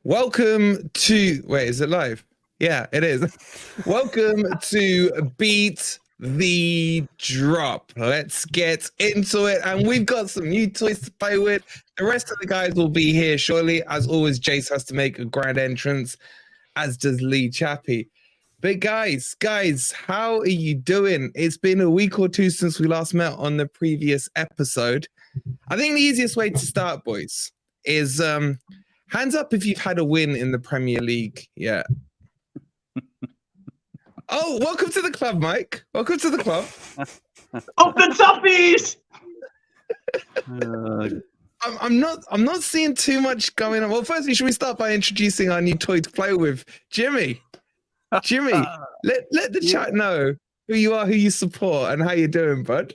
Welcome to... Wait, is it live? Yeah, it is. Welcome to Beat the Drop. Let's get into it. And we've got some new toys to play with. The rest of the guys will be here shortly. As always, Jace has to make a grand entrance, as does Lee Chappie. But guys, how are you doing? It's been a week or two since we last met on the previous episode. I think the easiest way to start, boys, is hands up if you've had a win in the Premier League yet. Oh, welcome to the club, Mike. Welcome to the club. Up the toughies! I'm not seeing too much going on. Well, firstly, should we start by introducing our new toy to play with, Jimmy? Jimmy, let the chat know who you are, who you support, and how you're doing, bud.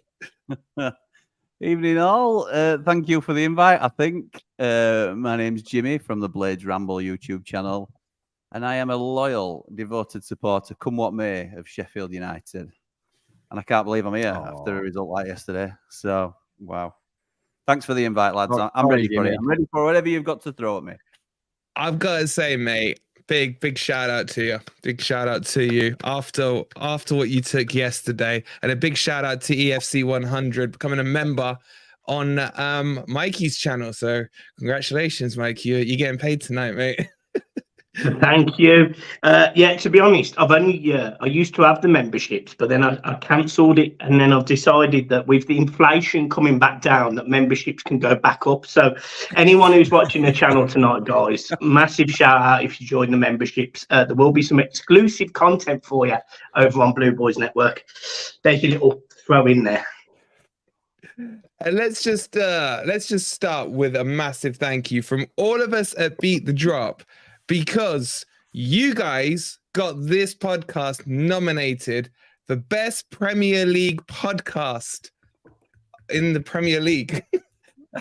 Evening all. Thank you for the invite. I think my name's Jimmy from the Blades Ramble YouTube channel, and I am a loyal, devoted supporter, come what may, of Sheffield United. And I can't believe I'm here after a result like yesterday. So, wow. Thanks for the invite, lads. I'm ready for it. I'm ready for whatever you've got to throw at me. I've got to say, mate, big shout out to you. Big shout out to you after what you took yesterday, and a big shout out to EFC 100 becoming a member on Mikey's channel. So congratulations, Mike. You're getting paid tonight, mate. Thank you. Yeah, to be honest, I've only I used to have the memberships, but then I cancelled it, and then I've decided that with the inflation coming back down, that memberships can go back up. So anyone who's watching the channel tonight, guys, massive shout out if you join the memberships. There will be some exclusive content for you over on Blue Boys Network. There's your little throw in there. And let's just start with a massive thank you from all of us at Beat the Drop, because you guys got this podcast nominated for Best Premier League Podcast in the Premier League.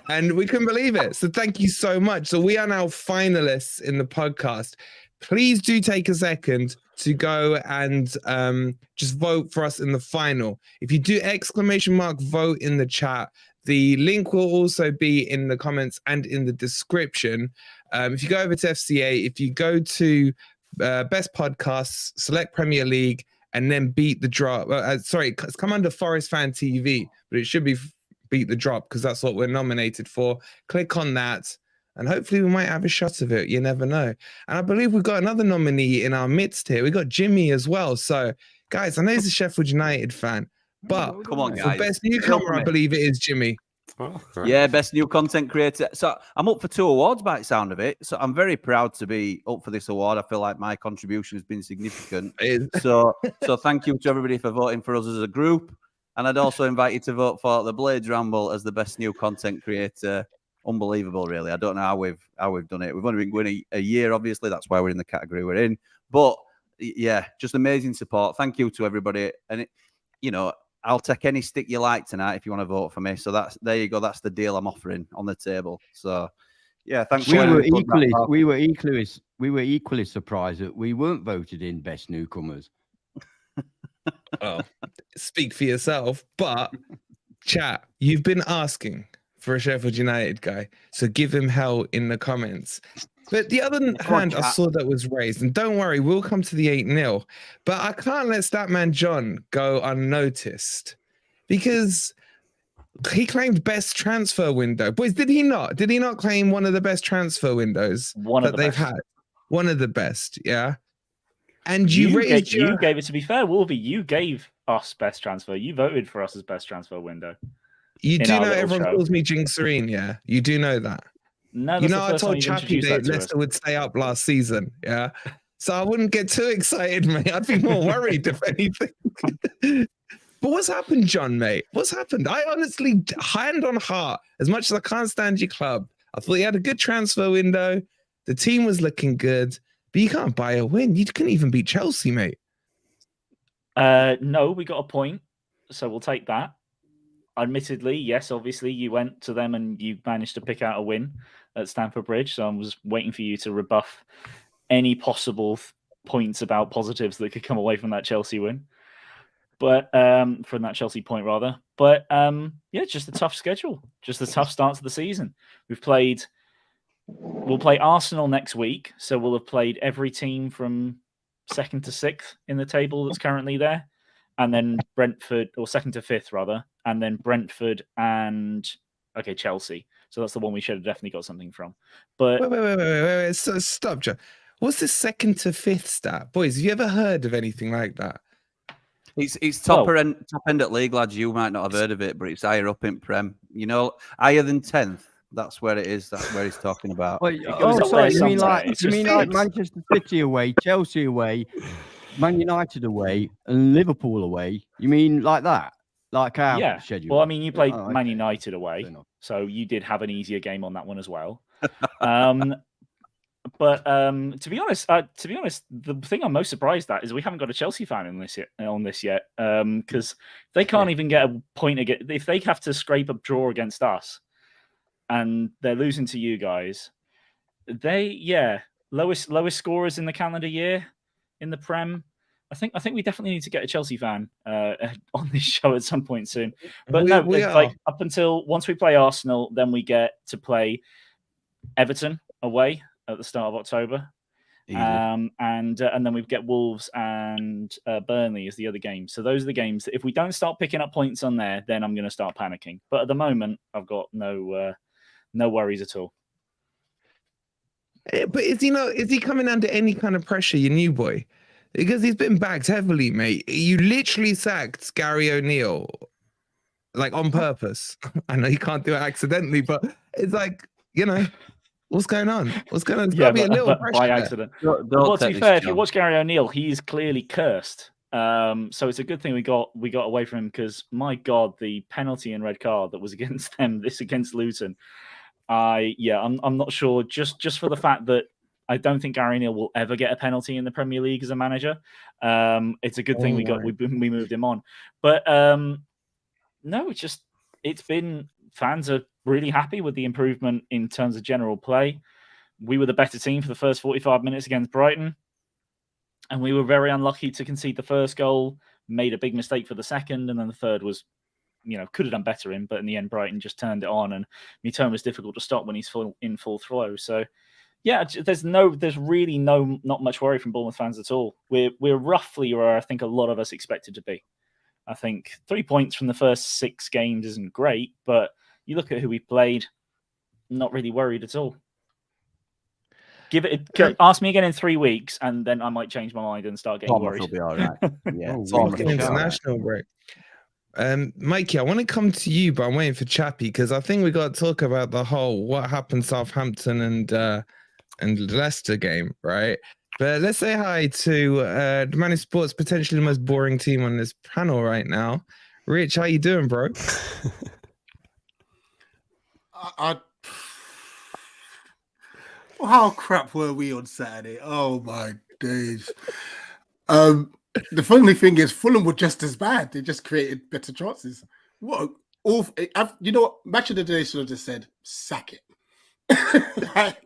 And we couldn't believe it. So thank you so much. So we are now finalists in the podcast. Please do take a second to go and just vote for us in the final. If you do !vote in the chat, the link will also be in the comments and in the description. If you go over to FCA, if you go to Best Podcasts, select Premier League, and then Beat the Drop. Sorry, it's come under Forest Fan TV, but it should be Beat the Drop because that's what we're nominated for. Click on that, and hopefully we might have a shot of it. You never know. And I believe we've got another nominee in our midst here. We got Jimmy as well. So, guys, I know he's a Sheffield United fan, but come on, for guys. Best Newcomer, I believe it is Jimmy. Oh, yeah, best new content creator. So I'm up for 2 awards by the sound of it. So I'm very proud to be up for this award. I feel like my contribution has been significant. So thank you to everybody for voting for us as a group. And I'd also invite you to vote for the Blades Ramble as the best new content creator. Unbelievable, really. I don't know how we've done it. We've only been going a year, obviously. That's why we're in the category we're in. But yeah, just amazing support. Thank you to everybody. And I'll take any stick you like tonight if you want to vote for me. So there you go. That's the deal I'm offering on the table. So yeah, thanks. We were equally surprised that we weren't voted in best newcomers. Oh, speak for yourself. But chat, you've been asking for a Sheffield United guy, so give him hell in the comments. But the other hand I saw that was raised, and don't worry, we'll come to the 8-0. But I can't let Statman John go unnoticed because he claimed best transfer window. Boys, did he not? Did he not claim one of the best transfer windows that they've had? One of the best, yeah. And you gave it, to be fair, Wolvie, you gave us best transfer. You voted for us as best transfer window. You do know everyone calls me Jing Serene, yeah? You do know that. No, you know, I told Chappie that Leicester would stay up last season, yeah? So I wouldn't get too excited, mate. I'd be more worried, if anything. But what's happened, John, mate? What's happened? I honestly, hand on heart, as much as I can't stand your club, I thought you had a good transfer window. The team was looking good, but you can't buy a win. You couldn't even beat Chelsea, mate. No, we got a point, so we'll take that. Admittedly, yes, obviously, you went to them and you managed to pick out a win at Stamford Bridge. So I was waiting for you to rebuff any possible points about positives that could come away from that Chelsea win. But from that Chelsea point, rather. But yeah, just a tough schedule. Just a tough start to the season. We've played we'll play Arsenal next week, so we'll have played every team from 2nd to 6th in the table that's currently there, and then Brentford, or 2nd to 5th rather, and then Brentford and Chelsea. So that's the one we should have definitely got something from. But wait. So, stop, Joe. What's the 2nd to 5th stat, boys? Have you ever heard of anything like that? It's top end at league, lads. You might not have heard of it, but it's higher up in Prem. You know, higher than 10th. That's where it is. That's where he's talking about. Wait, sorry, you mean like fixed. Manchester City away, Chelsea away, Man United away, and Liverpool away? You mean like that? Like our schedule? Well, I mean, you played Man United away, so you did have an easier game on that one as well. But to be honest, the thing I'm most surprised at is we haven't got a Chelsea fan on this yet, because they can't even get a point against. If they have to scrape a draw against us, and they're losing to you guys, lowest scorers in the calendar year in the Prem. I think we definitely need to get a Chelsea fan on this show at some point soon. But like up until once we play Arsenal, then we get to play Everton away at the start of October, and then we get Wolves and Burnley as the other games. So those are the games that if we don't start picking up points on there, then I'm going to start panicking. But at the moment, I've got no worries at all. But is he coming under any kind of pressure, your new boy? Because he's been backed heavily, mate. You literally sacked Gary O'Neill, like on purpose. I know you can't do it accidentally, but it's like, what's going on? There's got to be a little pressure by accident. Well, to be fair, if you watch Gary O'Neill, he's clearly cursed. So it's a good thing we got away from him, because my God, the penalty and red card that was against them, this against Luton. I'm not sure. Just for the fact that I don't think Gary O'Neill will ever get a penalty in the Premier League as a manager. It's a good thing we moved him on. But no, it's been, fans are really happy with the improvement in terms of general play. We were the better team for the first 45 minutes against Brighton, and we were very unlucky to concede the first goal, made a big mistake for the second, and then the third was, could have done better in, but in the end, Brighton just turned it on, and Mitoma is difficult to stop when he's in full throw. So, yeah, there's really not much worry from Bournemouth fans at all. We're roughly where I think a lot of us expected to be. I think 3 points from the first 6 games isn't great, but you look at who we played, not really worried at all. Ask me again in 3 weeks, and then I might change my mind and start getting worried. Will be all right. Yeah, international break. Mikey, I want to come to you, but I'm waiting for Chappie, because I think we got to talk about the whole what happened Southampton and Leicester game, right? But let's say hi to the man who sports potentially the most boring team on this panel right now. Rich, how you doing, bro? How crap were we on Saturday? Oh my days. The funny thing is, Fulham were just as bad. They just created better chances. What? Match of the day should have just said, sack it.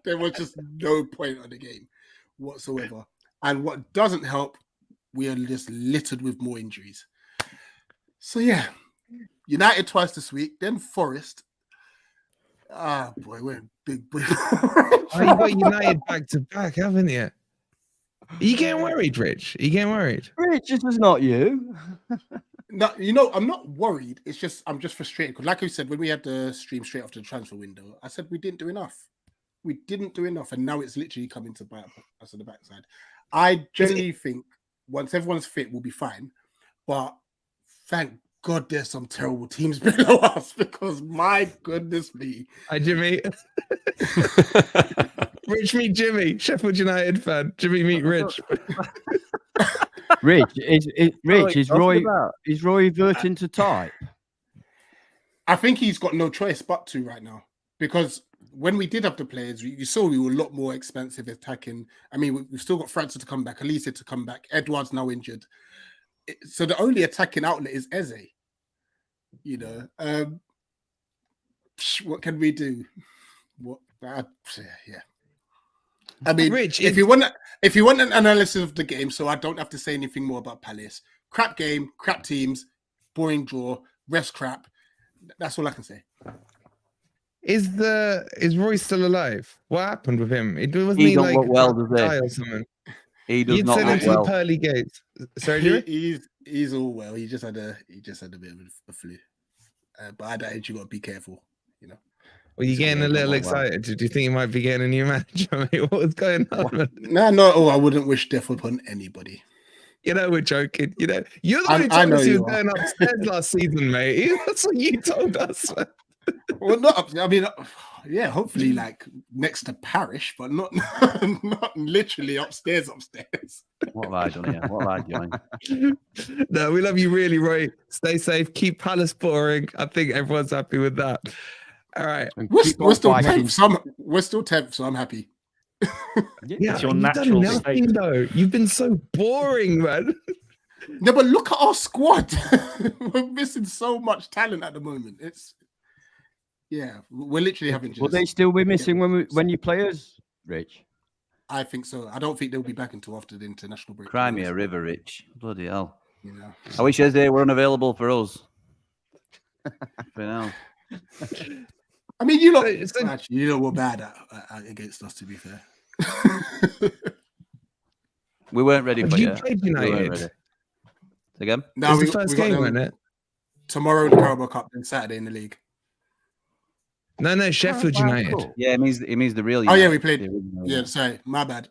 There was just no point on the game whatsoever. And what doesn't help, we are just littered with more injuries. So yeah, United twice this week, then Forest. Ah, boy, we're in big. You got United back to back, haven't you? Are you getting worried, Rich? Are you getting worried? Rich, this is not you. No, I'm not worried. It's just I'm just frustrated because, like I said, when we had the stream straight after the transfer window, I said we didn't do enough. We didn't do enough, and now it's literally coming to bite us on the backside. I generally think once everyone's fit, we'll be fine. But thank God there's some terrible teams below us, because my goodness me. Hi, Jimmy. Rich meet Jimmy, Sheffield United fan. Jimmy meet Rich. Rich, is Roy verting to type? I think he's got no choice but to right now, because when we did have the players, you saw we were a lot more expensive attacking. I mean, we've still got Francis to come back, Elise to come back, Edouard's now injured. So the only attacking outlet is Eze. What can we do? Yeah. I mean, Rich, if you want an analysis of the game, so I don't have to say anything more about Palace. Crap game, crap teams, boring draw, refs crap. That's all I can say. Is Roy still alive? What happened with him? It wasn't He he don't like look well, about does to he? die or something. He does You'd not send him look to the well. pearly gates. Sorry, Jimmy? He's all well. He just had a bit of a flu. But at that age, you got to be careful. You know. Were you getting a little excited? Did you think you might be getting a new manager? Mate? What was going on? No, not at all. I wouldn't wish death upon anybody. You know, we're joking. You know, you're the one who I told know us he was you are. going upstairs last season, mate. That's what you told us. Well, not up. I mean, yeah, hopefully, like next to Parish, but not not literally upstairs. What have I done here? What have I done? No, we love you really, Roy. Stay safe. Keep Palace boring. I think everyone's happy with that. All right. We're still 10th. We're still 10th, so I'm happy. Yeah, It's your you've natural done nothing, state. though. You've been so boring, man. No, but look at our squad. We're missing so much talent at the moment. We're literally having to. Will they still be missing when you play us, Rich? I think so. I don't think they'll be back until after the international break. Crimea River, Rich. Bloody hell. You know. I wish they were unavailable for us. For now. I mean, you lot. So- Actually, you know we're bad at against us. To be fair. We weren't ready Have for you you. played We weren't United? ready. Again? No, It was the first got game, them wasn't it? tomorrow in the Carabao Cup, then Saturday in the league. No, Sheffield wow, United. cool. Yeah, it means the real. Oh yeah, United, we played. the original Yeah, one. sorry, my bad.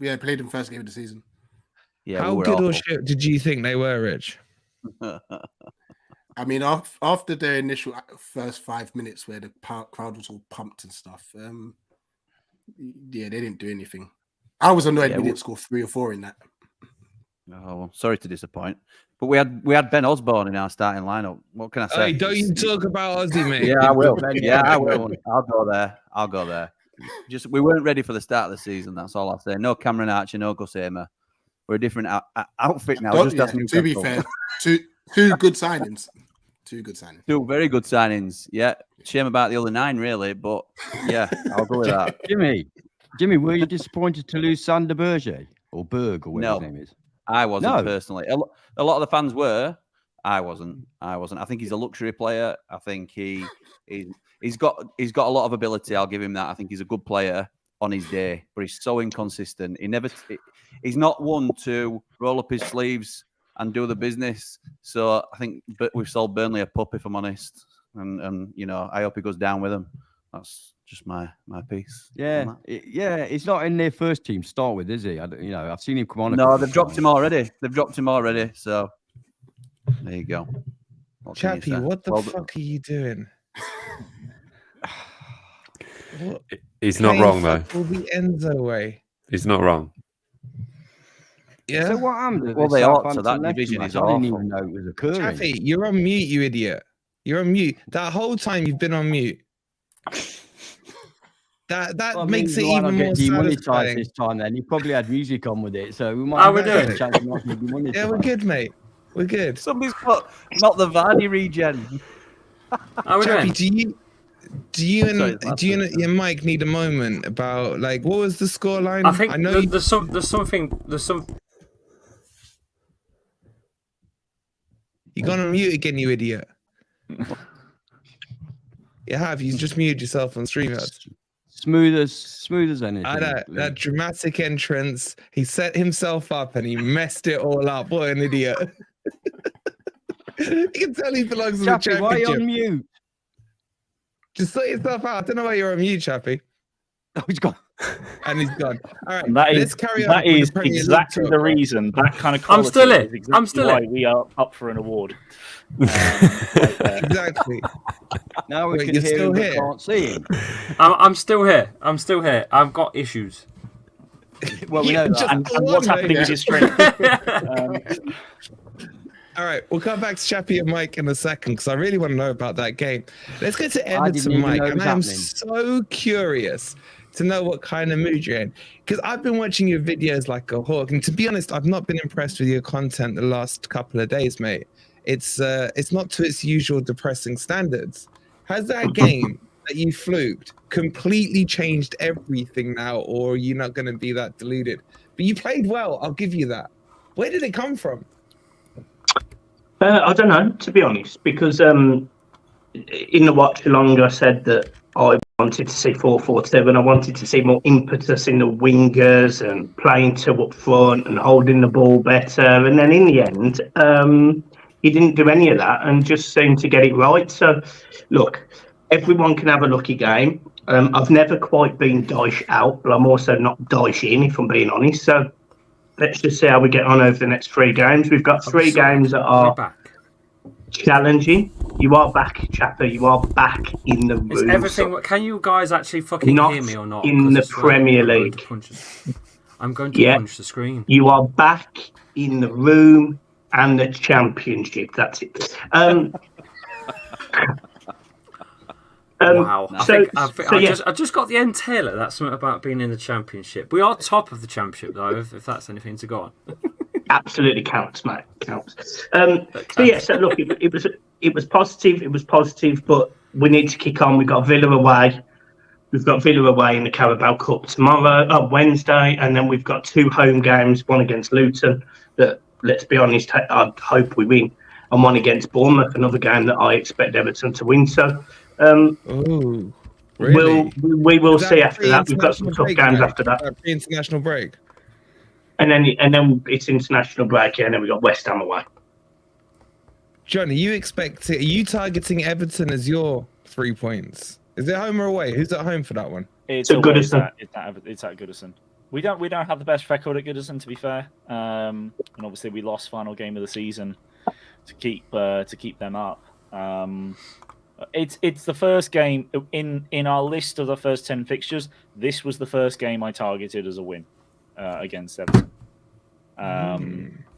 Yeah, played in first game of the season. Yeah, How we were good or awful. shit did you think they were, Rich? I mean, after the initial first 5 minutes where the crowd was all pumped and stuff, yeah, they didn't do anything. I was annoyed we didn't score 3 or 4 in that. Oh, well, sorry to disappoint, but we had Ben Osborne in our starting lineup. What can I say? Hey, don't you talk about Aussie, mate. Yeah, I will. Yeah, I will. I'll go there. Just we weren't ready for the start of the season. That's all I'll say. No Cameron Archer, no Gus Hamer. We're a different outfit now. Just ask to be fair, two good signings. 2 good signings. 2 very good signings. Yeah, shame about the other 9, really. But yeah, I'll go with that. Jimmy, were you disappointed to lose Sander Berge or Berg or whatever No. his name is? I wasn't No. personally. A lot of the fans were. I wasn't. I think he's a luxury player. I think he's got a lot of ability. I'll give him that. I think he's a good player on his day, but he's so inconsistent. He's not one to roll up his sleeves and do the business. So I think we've sold Burnley a pup, if I'm honest. And you know, I hope he goes down with them. That's just my piece. Yeah, he's not in their first team to start with, is he? I've seen him come on. No, they've dropped him already. So there you go. Chappie, what the fuck are you doing? What? He's not wrong though. All the Enzo way. He's not wrong. Yeah. So what happened? Well, they ought to. That division is I didn't awful. even know it was occurring. Chappie, you're on mute, you idiot. You're on mute. That whole time you've been on mute. That makes it even more satisfying. This time, then you probably had music on with it, so we might. How we doing? Yeah, we're good, mate. We're good. Somebody's put not the Vardy regen. How we Chappie, doing? do you and your Mike need a moment about like what was the scoreline? I think know there's some. You gone on mute again, you idiot. You have. You just muted yourself on StreamYard. Smooth as anything. That dramatic entrance. He set himself up and he messed it all up. What an idiot. You can tell he belongs to the Chappie, why are you championship. on mute? Just sort yourself out. I don't know why you're on mute, Chappie. Oh, he's gone. And he's gone. All right, And that let's is carry on. that with is the Premier League exactly talk. the reason. That kind of I'm quality still here. is exactly I'm still why here. we are up for an award. Exactly. Now we Wait, can you're hear still him, but here? can't see him. I'm still here. I'm still here. I've got issues. Well, we Yeah, know that. just- And what's happening with your stream? All right, we'll come back to Chappie and Mike in a second because I really want to know about that game. Let's get to I didn't Everton, even Mike, know it and was I am happening. so curious to know what kind of mood you're in because I've been watching your videos like a hawk, and to be honest, I've not been impressed with your content the last couple of days, mate. It's not to its usual depressing standards. Has that game that you fluked completely changed everything now, or are you not going to be that deluded? But you played well, I'll give you that. Where did it come from? I don't know, to be honest, because in the watch along I said that I wanted to see 4-4-2, and I wanted to see more impetus in the wingers and playing two up front and holding the ball better. And then in the end, he didn't do any of that and just seemed to get it right. So, look, everyone can have a lucky game. I've never quite been Dyche out, but I'm also not Dyche in, if I'm being honest. So let's just see how we get on over the next 3 games. We've got 3 games that are challenging. You are back, Chapper. You are back in the room. Is everything? Can you guys actually fucking hear me or not? In the Premier League. I'm going to punch the screen. You are back in the room and the Championship. That's it. Wow. I just got the entail. That's something about being in the Championship. We are top of the Championship, though, if that's anything to go on. Absolutely counts, mate. Counts. So look, it was positive. It was positive, but we need to kick on. We've got Villa away. We've got Villa away in the Carabao Cup Wednesday, and then we've got 2 home games, one against Luton that, let's be honest, I hope we win, and one against Bournemouth, another game that I expect Everton to win. So Ooh, really? we will see after that. We've got some tough games after that. International break. And then it's international break, and then we got West Ham away. John, are you targeting Everton as your 3 points? Is it home or away? Who's at home for that one? It's at Goodison. It's at Goodison. We don't have the best record at Goodison, to be fair. And obviously we lost final game of the season to keep them up. It's the first game in our list of the first 10 fixtures. This was the first game I targeted as a win against Everton.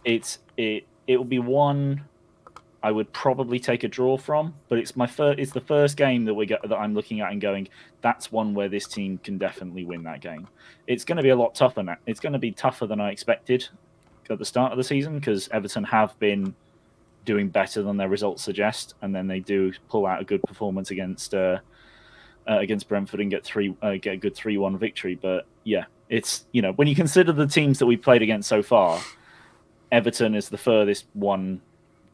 It will be one I would probably take a draw from, but it's the first game that I'm looking at and going, that's one where this team can definitely win that game. It's going to be a lot tougher now. It's going to be tougher than I expected at the start of the season, because Everton have been doing better than their results suggest, and then they do pull out a good performance against Brentford and get a good 3-1 victory. But yeah, it's, when you consider the teams that we've played against so far, Everton is the furthest one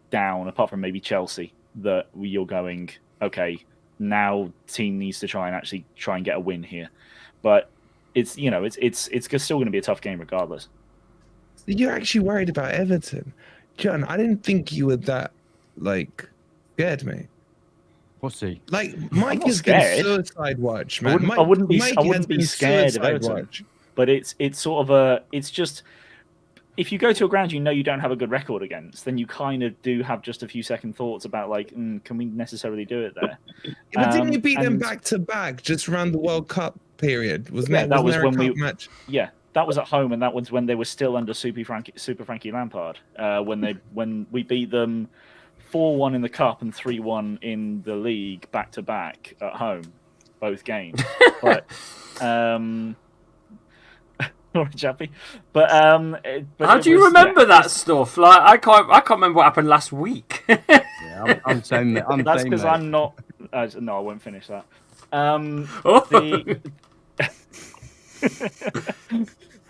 down, apart from maybe Chelsea, that you're going, okay, now team needs to try and get a win here. But it's still going to be a tough game regardless. You're actually worried about Everton, John? I didn't think you were that scared, mate. Pussy. Mike has been suicide watch, man. I wouldn't be scared of Everton. But it's just, if you go to a ground you don't have a good record against, then you kind of do have just a few second thoughts about can we necessarily do it there? But didn't you beat them back to back just around the World Cup period? Wasn't it? That was when match? Yeah, that was at home, and that was when they were still under Super Frankie Lampard. When we beat them 4-1 in the cup and 3-1 in the league back to back at home, both games. But Chappy. But how do you remember that stuff? I can't remember what happened last week. Yeah, I'm saying that's because I'm not. No, I won't finish that.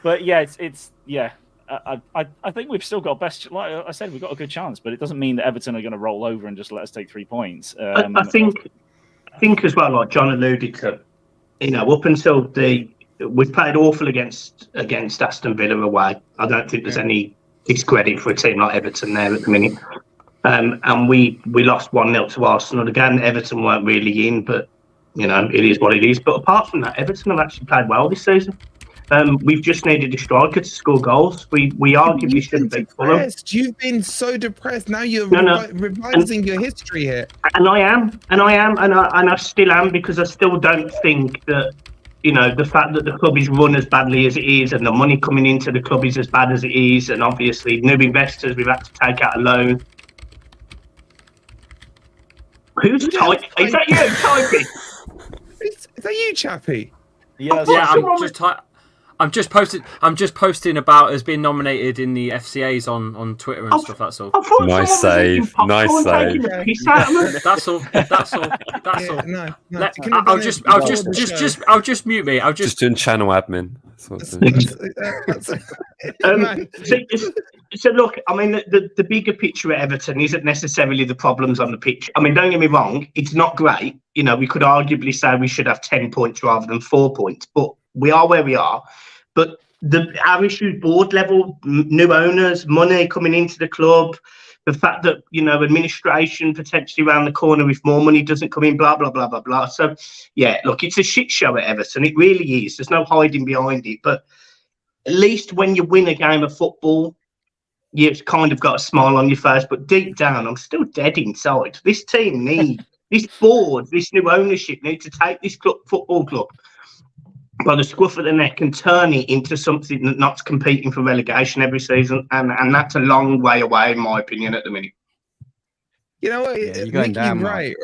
But yeah, it's yeah. I think we've still got best. Like I said, we've got a good chance, but it doesn't mean that Everton are going to roll over and just let us take 3 points. I think as well, like John alluded to, up until we've played awful against Aston Villa away. I don't think there's any discredit for a team like Everton there at the minute. And we lost 1-0 to Arsenal. Again, Everton weren't really in, but it is what it is. But apart from that, Everton have actually played well this season. We've just needed a striker to score goals. We arguably should have beat Fulham. You've been so depressed. Now you're revising your history here. And I am, and I still am, because I still don't think that the fact that the club is run as badly as it is, and the money coming into the club is as bad as it is, and obviously new investors we've had to take out a loan. Who's typing? Is that you typing? Is that you, Chappie? Yeah, I'm just posting about us being nominated in the FCAs on Twitter and stuff. That's all. Nice save. Nice save. That's all. No. I'll just mute me. Just doing channel admin. So look, I mean, the bigger picture at Everton isn't necessarily the problems on the pitch. I mean, don't get me wrong, it's not great. You know, we could arguably say we should have 10 points rather than 4 points, but we are where we are. But our issues, board level, new owners, money coming into the club, the fact that, you know, administration potentially around the corner if more money doesn't come in, blah, blah, blah, blah, blah. So, yeah, look, it's a shit show at Everton. It really is. There's no hiding behind it. But at least when you win a game of football, you've kind of got a smile on your face. But deep down, I'm still dead inside. This team needs, this board, this new ownership need to take this football club by the scruff of the neck and turn it into something that's not competing for relegation every season. And that's a long way away, in my opinion, at the minute. You know what? Yeah, you're going down, right.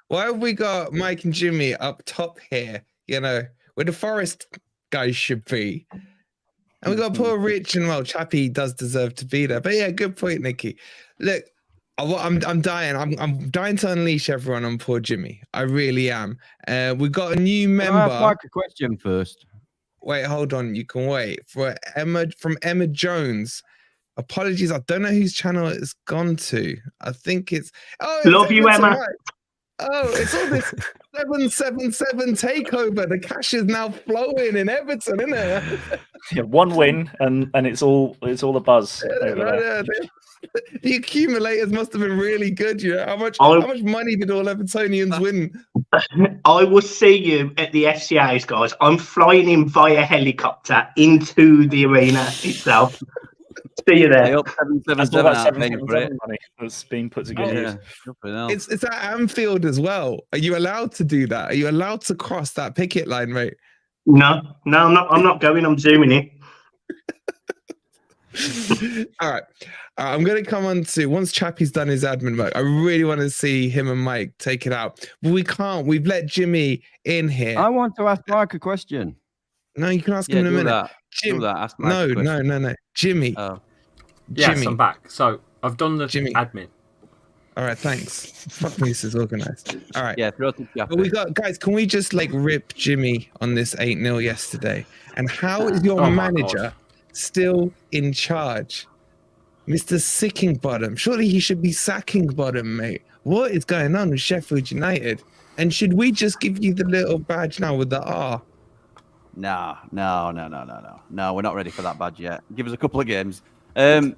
Why have we got Mike and Jimmy up top here? You know, where the Forest guys should be. And we got poor Rich, and well, Chappie does deserve to be there. But yeah, good point, Nicky. Look, I'm dying. I'm dying to unleash everyone on poor Jimmy. I really am. We've got a new member. Can I ask Mike a question first? Wait, hold on. You can wait for Emma Jones. Apologies, I don't know whose channel it's gone to. I think it's love you, Emma. Right. Oh, it's all this 777 takeover. The cash is now flowing in Everton, isn't it? Yeah, one win and it's all a buzz. The accumulators must have been really good. You know how much money did all Evertonians win? I will see you at the FCA's, guys. I'm flying in via helicopter into the arena itself. See you there. That's all that 777 money that's been put to good use. It's at Anfield as well. Are you allowed to do that? Are you allowed to cross that picket line, mate? No, I'm not. I'm not going. I'm zooming in. All right. I'm going to come on to, once Chappie's done his admin work, I really want to see him and Mike take it out. But we can't. We've let Jimmy in here. I want to ask Mike a question. No, you can ask him in a minute. Ask Mike No. Jimmy. Yes, Jimmy. I'm back. So I've done the admin. All right, thanks. Fuck me, this is organized. All right. Yeah, throw to but we got, guys, can we just like rip Jimmy on this 8-0 yesterday? And how is your manager still in charge? Mr. Sickingbottom. Surely he should be sacking bottom, mate. What is going on with Sheffield United? And should we just give you the little badge now with the R? No, we're not ready for that badge yet. Give us a couple of games. I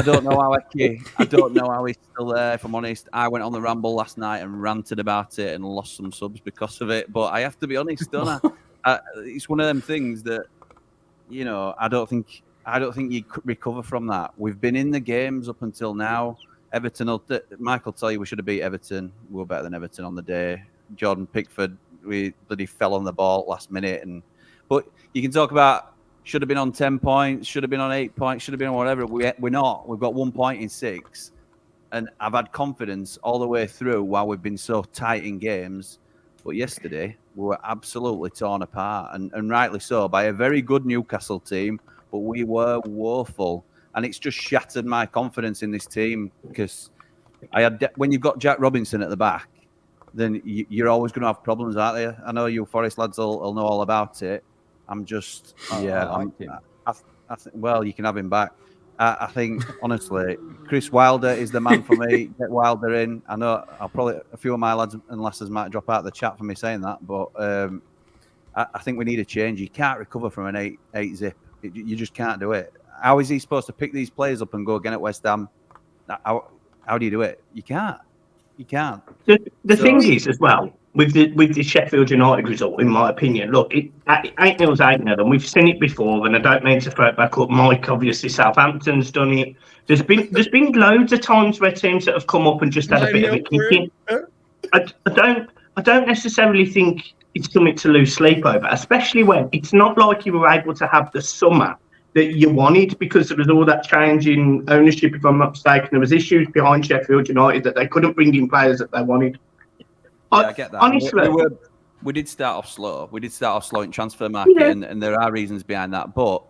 don't know how he's still there, if I'm honest. I went on the ramble last night and ranted about it and lost some subs because of it. But I have to be honest, don't I? It's one of them things that, you know, I don't think you could recover from that. We've been in the games up until now. Everton, Mike will tell you we should have beat Everton. We were better than Everton on the day. Jordan Pickford, we bloody fell on the ball last minute. But you can talk about should have been on 10 points, should have been on 8 points, should have been on whatever. We're not. We've got 1 point in 6. And I've had confidence all the way through while we've been so tight in games. But yesterday, we were absolutely torn apart, and rightly so, by a very good Newcastle team. But we were woeful. And it's just shattered my confidence in this team because when you've got Jack Robinson at the back, then you're always going to have problems, aren't you? I know you Forest lads will know all about it. I'm just, well, you can have him back. I think, honestly, Chris Wilder is the man for me. Get Wilder in. I know a few of my lads and lasses might drop out of the chat for me saying that, but I think we need a change. You can't recover from an 8 zip. You just can't do it. How is he supposed to pick these players up and go again at West Ham? How do you do it? You can't. The thing is, as well, with the Sheffield United result, in my opinion, look, 8-0's 8-0, and we've seen it before, and I don't mean to throw it back up. Mike, obviously, Southampton's done it. There's been loads of times where teams that have come up and just had a bit of a kick in. I don't necessarily think it's something to lose sleep over, especially when it's not like you were able to have the summer that you wanted, because there was all that change in ownership, if I'm not mistaken. There was issues behind Sheffield United that they couldn't bring in players that they wanted. I get that. Honestly, we did start off slow. We did start off slow in transfer market, and there are reasons behind that. But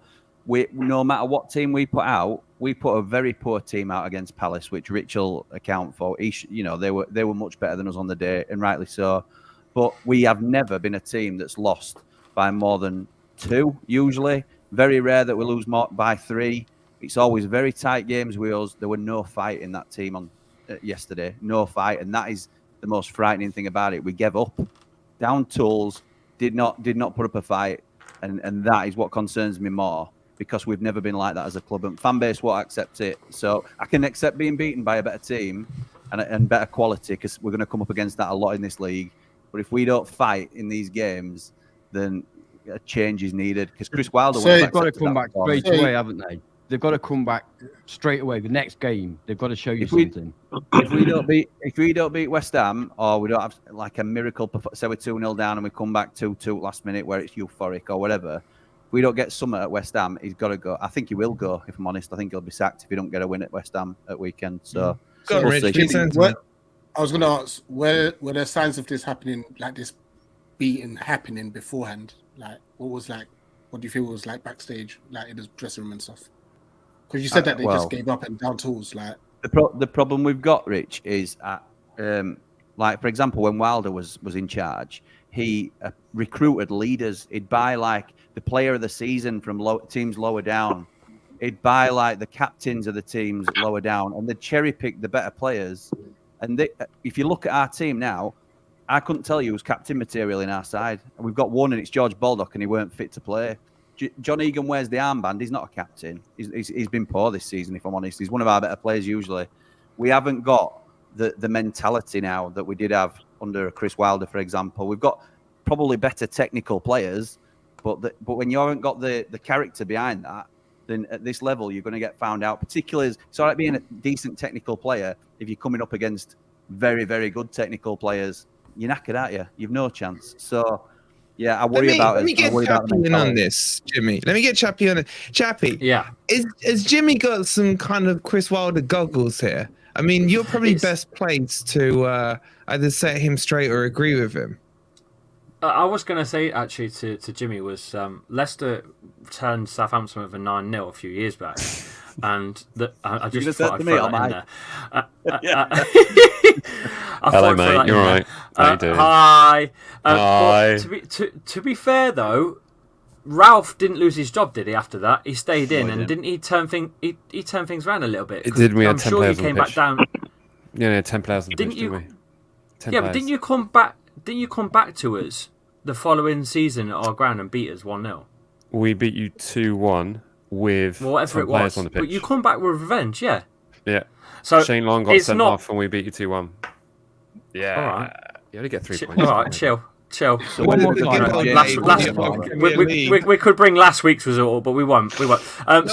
no matter what team we put out, we put a very poor team out against Palace, which Rich will account for. They were much better than us on the day, and rightly so. But we have never been a team that's lost by more than 2, usually. Very rare that we lose more by 3. It's always very tight games with us. There were no fight in that team on yesterday. No fight, and that is the most frightening thing about it. We gave up, down tools, did not put up a fight, and that is what concerns me more, because we've never been like that as a club, and fan base won't accept it. So I can accept being beaten by a better team and better quality, because we're going to come up against that a lot in this league. But if we don't fight in these games, then a change is needed, because Chris Wilder. So they've got to come back straight away, haven't they? They've got to come back straight away. The next game, they've got to show you something. If we don't beat West Ham, or we don't have like a miracle, say we're 2-0 down and we come back 2-2 last minute where it's euphoric or whatever, if we don't get Summit at West Ham, he's got to go. I think he will go, if I'm honest. I think he'll be sacked if he don't get a win at West Ham at weekend. So, I was going to ask, were there signs of this happening, like this beating happening beforehand? Like, what do you feel was like backstage, like in the dressing room and stuff? Because you said that they just gave up and down tools. Like the problem we've got, Rich, is like, for example, when Wilder was in charge, he recruited leaders. He'd buy like the player of the season from teams lower down. He'd buy like the captains of the teams lower down, and they'd cherry pick the better players. And if you look at our team now, I couldn't tell you who's captain material in our side. We've got one, and it's George Baldock, and he weren't fit to play. John Egan wears the armband. He's not a captain. He's been poor this season, if I'm honest. He's one of our better players usually. We haven't got the mentality now that we did have under Chris Wilder, for example. We've got probably better technical players, but when you haven't got the character behind that, then at this level you're going to get found out. Particularly, it's all right being a decent technical player. If you're coming up against very, very good technical players, you're knackered, aren't you? You've no chance. So. Yeah, I worry about it. Let me get Chappie in on this, Jimmy. Let me get Chappie on it. Chappie, yeah. Has Jimmy got some kind of Chris Wilder goggles here? I mean, you're probably best placed to either set him straight or agree with him. I was going to say, actually, to Jimmy, was Leicester turned Southampton over 9-0 a few years back. And I just thought I'd throw that in there. Hello, mate. You're right. How you doing? Hi. Hi. To be fair, though, Ralph didn't lose his job, did he? After that, he stayed in, and didn't he turn things around a little bit? It did. We had 10 players he came back down. Yeah, 10 players on the pitch, didn't we? 10 yeah, players. but didn't you come back? Didn't you come back to us the following season at our ground and beat us 1-0? We beat you 2-1 with whatever 10 players on the pitch. But you come back with revenge, yeah. Yeah. So Shane Long got sent off and we beat you 2-1. Yeah. All right. You only get 3 points. All right, chill. So we could bring last week's result, but we won't. I'm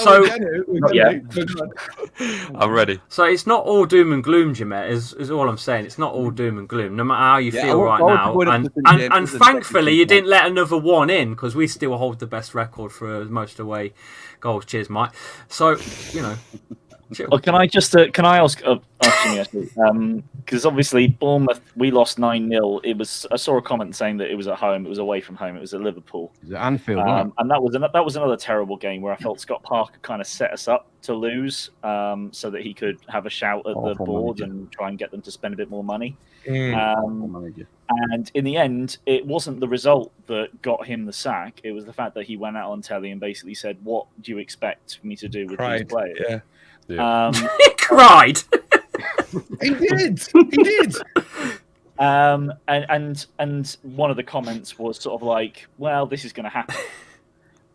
ready. So it's not all doom and gloom, Jimette, is all I'm saying. It's not all doom and gloom, no matter how you feel right now. And thankfully, you didn't let another one in, because we still hold the best record for most away goals. Cheers, Mike. So, Well, can I ask Jimmy, actually, because obviously Bournemouth, we lost 9-0. I saw a comment saying that it was at home, it was away from home, it was at Liverpool. It was at Anfield, and that was another terrible game where I felt Scott Parker kind of set us up to lose, so that he could have a shout at the board and try and get them to spend a bit more money. And in the end, it wasn't the result that got him the sack. It was the fact that he went out on telly and basically said, "What do you expect me to do with these players?" Yeah. He cried. He did. And one of the comments was sort of like, "Well, this is going to happen."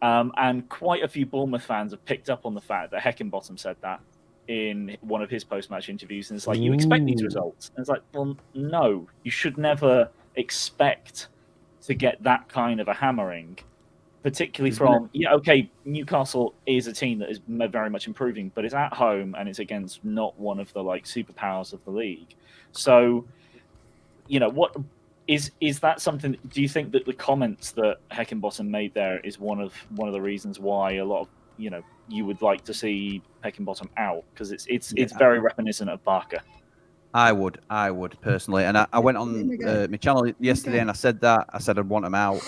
And quite a few Bournemouth fans have picked up on the fact that Heckingbottom said that in one of his post-match interviews, and it's like, you expect these results, and it's like, well, no, you should never expect to get that kind of a hammering. Particularly from, Newcastle is a team that is very much improving, but it's at home and it's against not one of the superpowers of the league. So, what is that something? Do you think that the comments that Heckingbottom made there is one of the reasons why a lot of you would like to see Heckingbottom out, because it's very reminiscent of Barker? I would personally, and I went on my channel yesterday and I said I'd want him out.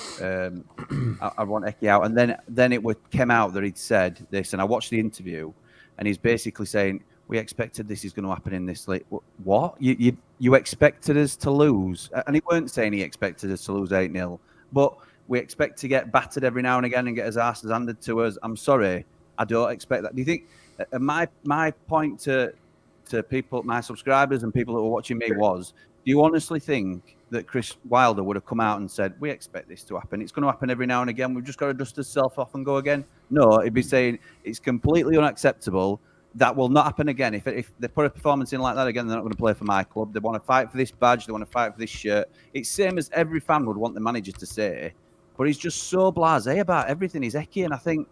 I'd want Eki out, and then it came out that he'd said this, and I watched the interview, and he's basically saying, "We expected this is going to happen in this league." What you expected us to lose? And he weren't saying he expected us to lose 8-0, but We expect to get battered every now and again and get his asses handed to us. I'm sorry, I don't expect that. Do you think my point to people, my subscribers and people that were watching me was, do you honestly think that Chris Wilder would have come out and said, we expect this to happen, it's going to happen every now and again, we've just got to dust ourselves off and go again? No, he'd be saying it's completely unacceptable. That will not happen again. If they put a performance in like that again, they're not going to play for my club. They want to fight for this badge. They want to fight for this shirt. It's same as every fan would want the manager to say, but he's just so blasé about everything. He's ecky, and I think,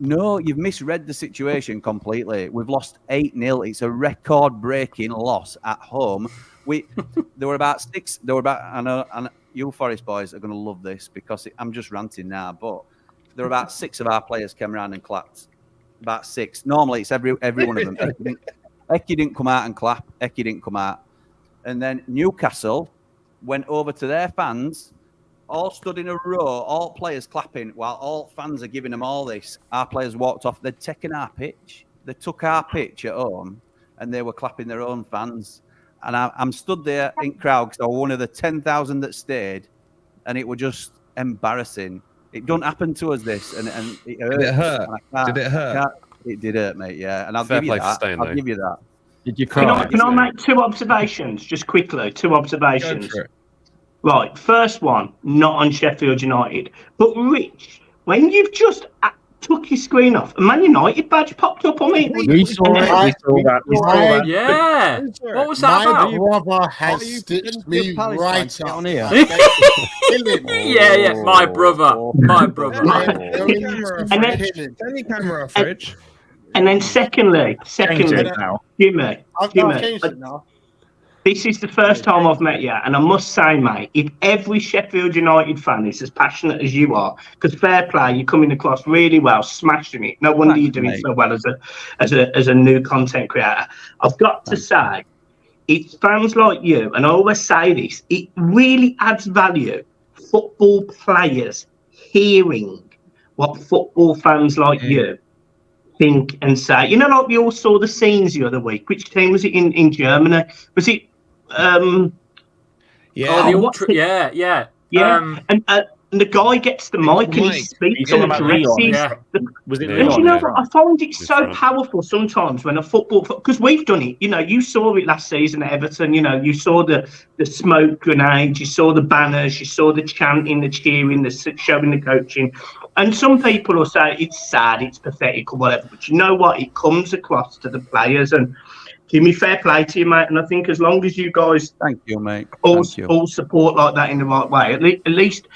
no, you've misread the situation completely. We've lost 8-0. It's a record-breaking loss at home. There were about six. There were about. I know, and you Forest boys are going to love this because I'm just ranting now. But there were about 6 of our players came around and clapped. About 6. Normally, it's every one of them. Eki didn't come out and clap. Eki didn't come out. And then Newcastle went over to their fans, all stood in a row, all players clapping, while all fans are giving them all this. Our players walked off. They'd taken our pitch. They took our pitch at home, and they were clapping their own fans. And I'm stood there in crowd because I was one of the 10,000 that stayed, and it was just embarrassing. It don't happen to us, this, and it hurts. Did it hurt? Did it hurt? It did hurt, mate, yeah. And I'll Fair give play you for that. staying, I'll though. give you that. Did you Can cry? I make 2 observations, just quickly? 2 observations. Go for it. Right, first one, not on Sheffield United. But Rich, when you've just took your screen off, a Man United badge popped up on me. We saw it. We saw that. Yeah. What was that My about? brother has Are you stitched putting me Palace right fans up. on here? Yeah, my brother. My brother. And then- Turn your camera off, Rich. And then secondly, Change it now. Jimmy, I've Jimmy, changed it now. this is the first time I've met you, and I must say, mate, if every Sheffield United fan is as passionate as you are, because fair play, you're coming across really well, smashing it. No wonder you're doing so well as a new content creator. I've got to say, it's fans like you, and I always say this, it really adds value. Football players hearing what football fans like you think and say. You know, like we all saw the scenes the other week. Which team was it in Germany? Was it? Yeah. Oh, the ultra, yeah. And the guy gets the mic and he speaks You're and talking about addresses. Leon, Was it And you Leon? know what? I find it so powerful sometimes when a football, because we've done it. You know, you saw it last season at Everton. You know, you saw the smoke grenades, you saw the banners, you saw the chanting, the cheering, the showing, the coaching. And some people will say it's sad, it's pathetic, or whatever. But you know what? It comes across to the players. And give me fair play to you, mate. And I think as long as you guys, Thank you, mate. all support like that in the right way, at least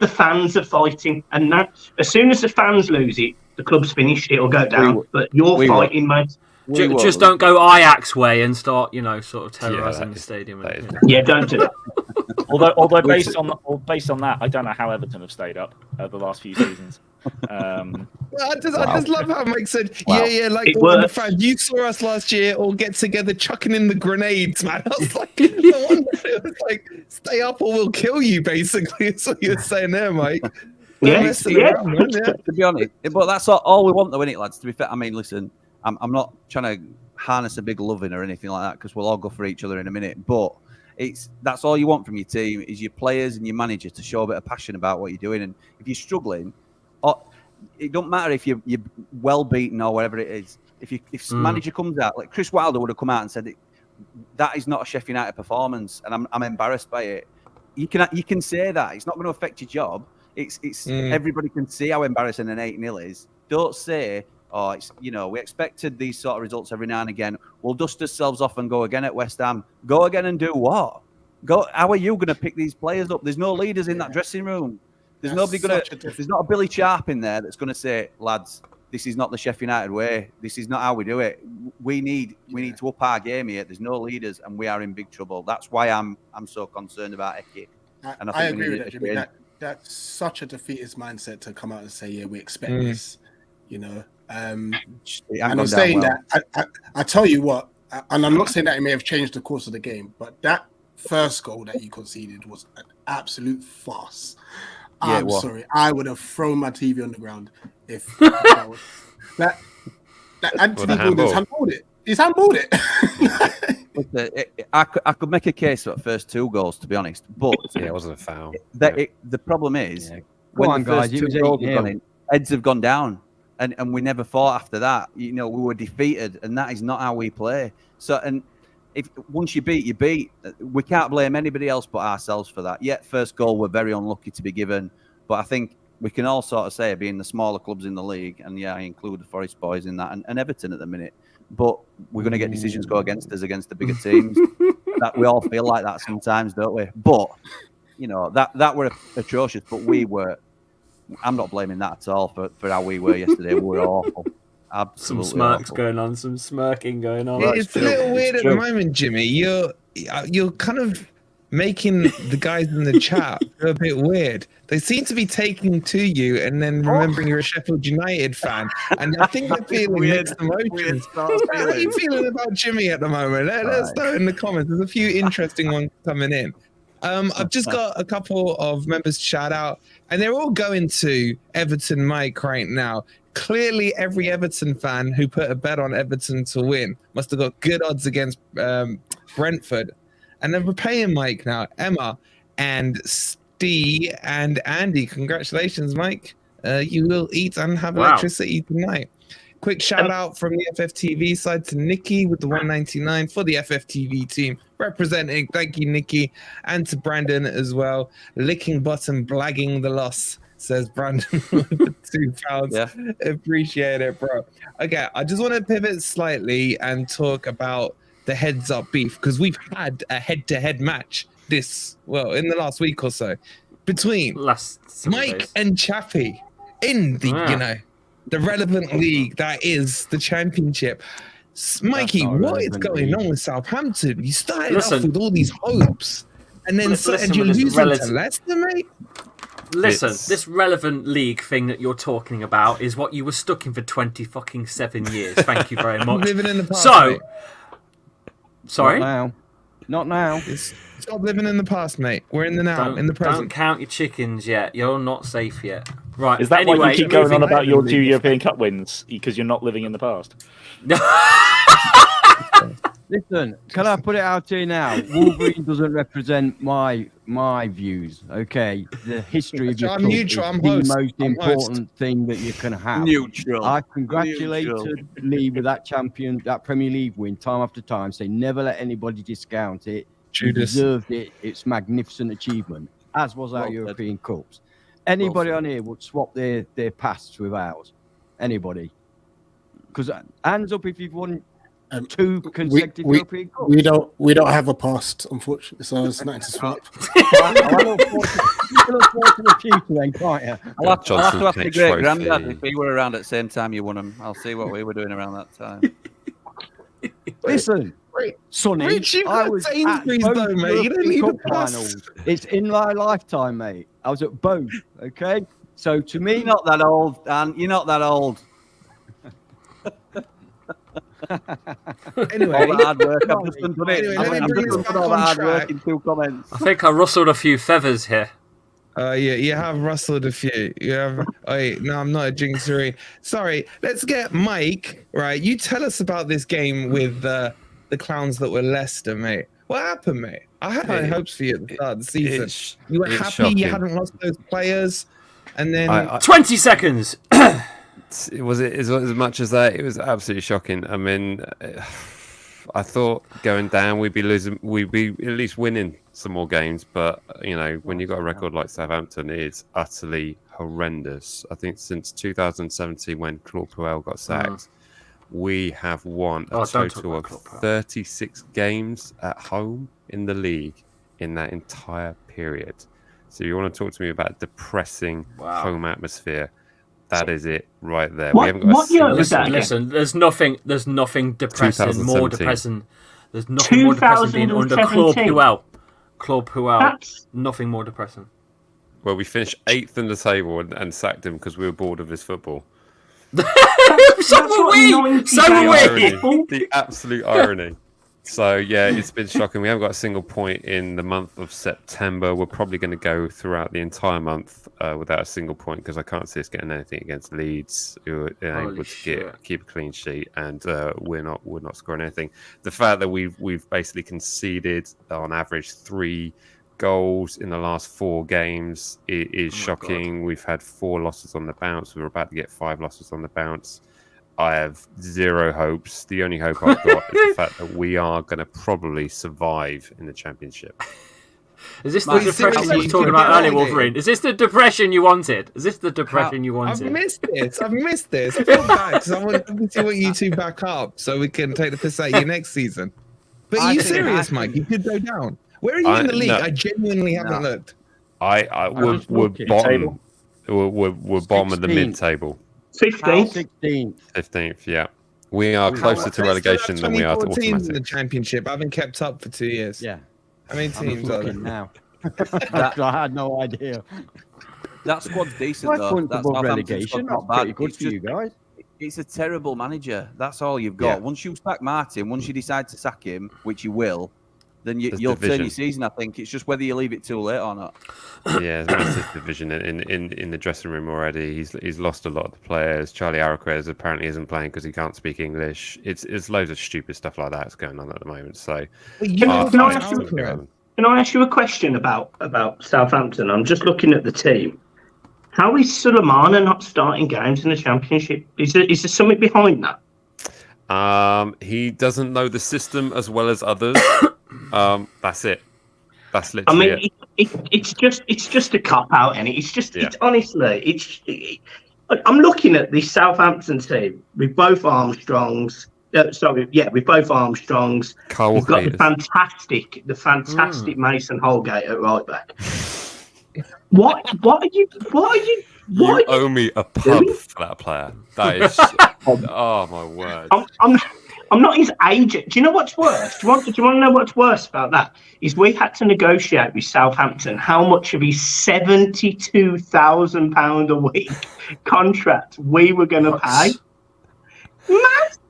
the fans are fighting. And that, as soon as the fans lose it, the club's finished. It'll go down. But you're fighting, mate. Just don't go Ajax way and start, sort of terrorising the stadium. Yeah, don't do that. Although based on that, I don't know how Everton have stayed up the last few seasons. I just love how Mike said, yeah, like It all the works. fans. You saw us last year all get together chucking in the grenades, man. I was like, no wonder. It was like, stay up or we'll kill you, basically. That's what you were saying there, Mike. Yeah. To be honest, but that's all we want, though, innit, lads? To be fair, I mean, listen, I'm not trying to harness a big loving or anything like that because we'll all go for each other in a minute. But that's all you want from your team is your players and your manager to show a bit of passion about what you're doing. And if you're struggling, it don't matter if you're well beaten or whatever it is. If manager comes out, like Chris Wilder would have come out and said that is not a Sheffield United performance, and I'm embarrassed by it. You can say that it's not going to affect your job. It's everybody can see how embarrassing an 8-0 is. Don't say, we expected these sort of results every now and again. We'll dust ourselves off and go again at West Ham. Go again and do what? How are you going to pick these players up? There's no leaders in that dressing room. There's not a Billy Sharp in there that's going to say, lads, this is not the Sheffield United way. This is not how we do it. We need to up our game here. There's no leaders and we are in big trouble. That's why I'm so concerned about Eki. And I agree with that, Jimmy. That's such a defeatist mindset to come out and say, yeah, we expect this, And I'm saying that, I tell you what, and I'm not saying that it may have changed the course of the game, but that first goal that you conceded was an absolute farce. Yeah, I'm sorry, I would have thrown my TV on the ground if that was, that Anthony Gordon's handballed it. He's handballed it. I could make a case for the first 2 goals, to be honest. But yeah, it wasn't a foul. The problem is, when the first 2 goals have gone in, heads have gone down, and we never fought after that. We were defeated, and that is not how we play. So, and if once you beat, you beat. We can't blame anybody else but ourselves for that. Yet, first goal, we're very unlucky to be given. But I think we can all sort of say, being the smaller clubs in the league, and I include the Forest boys in that, and Everton at the minute. But we're going to get decisions go against us against the bigger teams. That we all feel like that sometimes, don't we? But that were atrocious. But we were. I'm not blaming that at all for how we were yesterday. We were awful. Absolutely some smirks awful. going on, some smirking going on. It's a little weird at the moment, Jimmy. You're kind of making the guys in the chat feel a bit weird. They seem to be taking to you and then remembering you're a Sheffield United fan. And I think they're feeling mixed emotions. How are you feeling about Jimmy at the moment? Let us know in the comments. There's a few interesting ones coming in. I've just got a couple of members to shout out, and they're all going to Everton Mike right now. Clearly, every Everton fan who put a bet on Everton to win must have got good odds against Brentford. And then we're paying Mike now. Emma and Steve and Andy. Congratulations, Mike. You will eat and have electricity tonight. Quick shout out from the FFTV side to Nikki with the 199 for the FFTV team representing. Thank you, Nikki. And to Brandon as well. Licking button, blagging the loss, says Brandon with the £2. Yeah. Appreciate it, bro. Okay, I just want to pivot slightly and talk about the heads up beef, because we've had a head-to-head match in the last week or so between Mike and Chappie in the the relevant league that is the Championship. Mikey, what is going on with Southampton? You started off with all these hopes, and then you're losing to Leicester, mate. Listen, this relevant league thing that you're talking about is what you were stuck in for 27 years. Thank you very much. Living in the past, mate. Sorry? Not now. Stop living in the past, mate. We're in the now, in the present. Don't count your chickens yet. You're not safe yet. Right. Is that why you keep going on about your 2 European Cup wins? Because you're not living in the past? Listen, can I put it out to you now? Wolverine doesn't represent my views, okay? The history of your club is the most important thing that you can have. Neutral. I congratulate Lee with that Premier League win time after time. Say never let anybody discount it. You deserved it. It's magnificent achievement, as was our European Cups. Anybody on here would swap their pasts with ours. Anybody? Because hands up if you've won 2 consecutive European Cups. We don't have a past, unfortunately, so it's nothing to swap. I look forward to the future then, can't you? I'll have to ask the great granddad if he were around at the same time you won them. I'll see what we were doing around that time. Listen, Sonny, I was at both European Cup finals. It's in my lifetime, mate. I was at both, okay? So to me... You're not that old, Dan. You're not that old. Anyway, all the hard work. I've just done it. I've just put all the hard work in 2 comments. I think I rustled a few feathers here. Yeah, you have rustled a few. You have. No, I'm not a jinxery. Sorry. Let's get Mike. Right, you tell us about this game with the clowns that were Leicester, mate. What happened, mate? I had high hopes for you at the start of the season. You were happy shocking. You hadn't lost those players, and then 20 seconds. Was it as much as that? It was absolutely shocking. I mean, I thought going down we'd be at least winning some more games, but when you got a record like Southampton, it's utterly horrendous. I think since 2017 when Claude Puel got sacked, we have won a total of 36 games at home in the league in that entire period. So you want to talk to me about depressing home atmosphere? That is it right there. What year was that? Listen, there's nothing depressing, more depressing. There's nothing more depressing being under Claude Puel. Claude Puel, nothing more depressing. Well, we finished 8th in the table and sacked him because we were bored of his football. So were we. The absolute irony. So yeah, it's been shocking. We haven't got a single point in the month of September. We're probably going to go throughout the entire month without a single point because I can't see us getting anything against Leeds, who are able to keep a clean sheet, and we're not scoring anything. The fact that we've basically conceded on average 3 goals in the last 4 games is shocking. We've had 4 losses on the bounce. We're about to get 5 losses on the bounce. I have 0 hopes. The only hope I've got is the fact that we are going to probably survive in the Championship. Is this the depression you were talking about earlier, Wolverine? Is this the depression you wanted? Is this the depression you wanted? I've missed this. I feel bad because I want to see what you two back up so we can take the piss out of you next season. But are you serious, Mike? You could go down. Where are you in the league? No. I genuinely haven't looked. We're bottom. We're bottom of the mid-table. 15th, yeah. We are closer to relegation than we are to automatic. In the Championship. I haven't kept up for 2 years. Yeah. How many teams are there now? I had no idea. That squad's decent though. That's relegation. Not bad. Pretty good for you guys. It's a terrible manager. That's all you've got. Yeah. Once you sack Martin, once you decide to sack him, which you will, then you'll turn your season. I think it's just whether you leave it too late or not. Yeah, there's massive division in the dressing room already. He's lost a lot of the players. Charlie Araquez apparently isn't playing because he can't speak English. It's loads of stupid stuff like that that's going on at the moment. So, can I ask you a question about Southampton? I'm just looking at the team. How is Sulemana not starting games in the Championship? Is there something behind that? He doesn't know the system as well as others. That's it. That's literally it. It's just a cop out, and it's honestly, I'm looking at this Southampton team with both Armstrongs. With both Armstrongs. We've got the fantastic Mason Holgate at right back. What are you? You owe me a pub for that player. That is. Oh my word! I'm not his agent. Do you know what's worse? Do you want to know what's worse about that? Is we had to negotiate with Southampton how much of his £72,000 a week contract we were going to pay.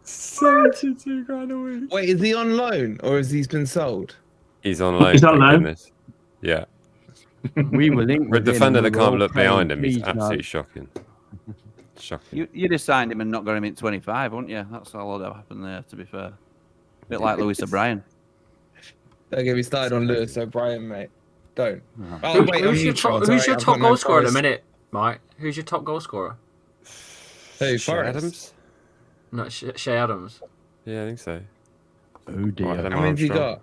72 grand a week. Wait, is he on loan or has he been sold? He's on loan. He's on loan. Yeah. We were linked with a defender that can't look behind him. He's absolutely shocking. Shocking. You'd have signed him and not got him in 25, wouldn't you? That's all that happened there, to be fair. A bit like Lewis O'Brien. Don't get me started on Lewis O'Brien, mate. Don't. Who's your top goal scorer at the minute, Mike? Who's your top goal scorer? Hey, Shea Adams? No, Shea Adams. Yeah, I think so. Oh dear. How many has he got?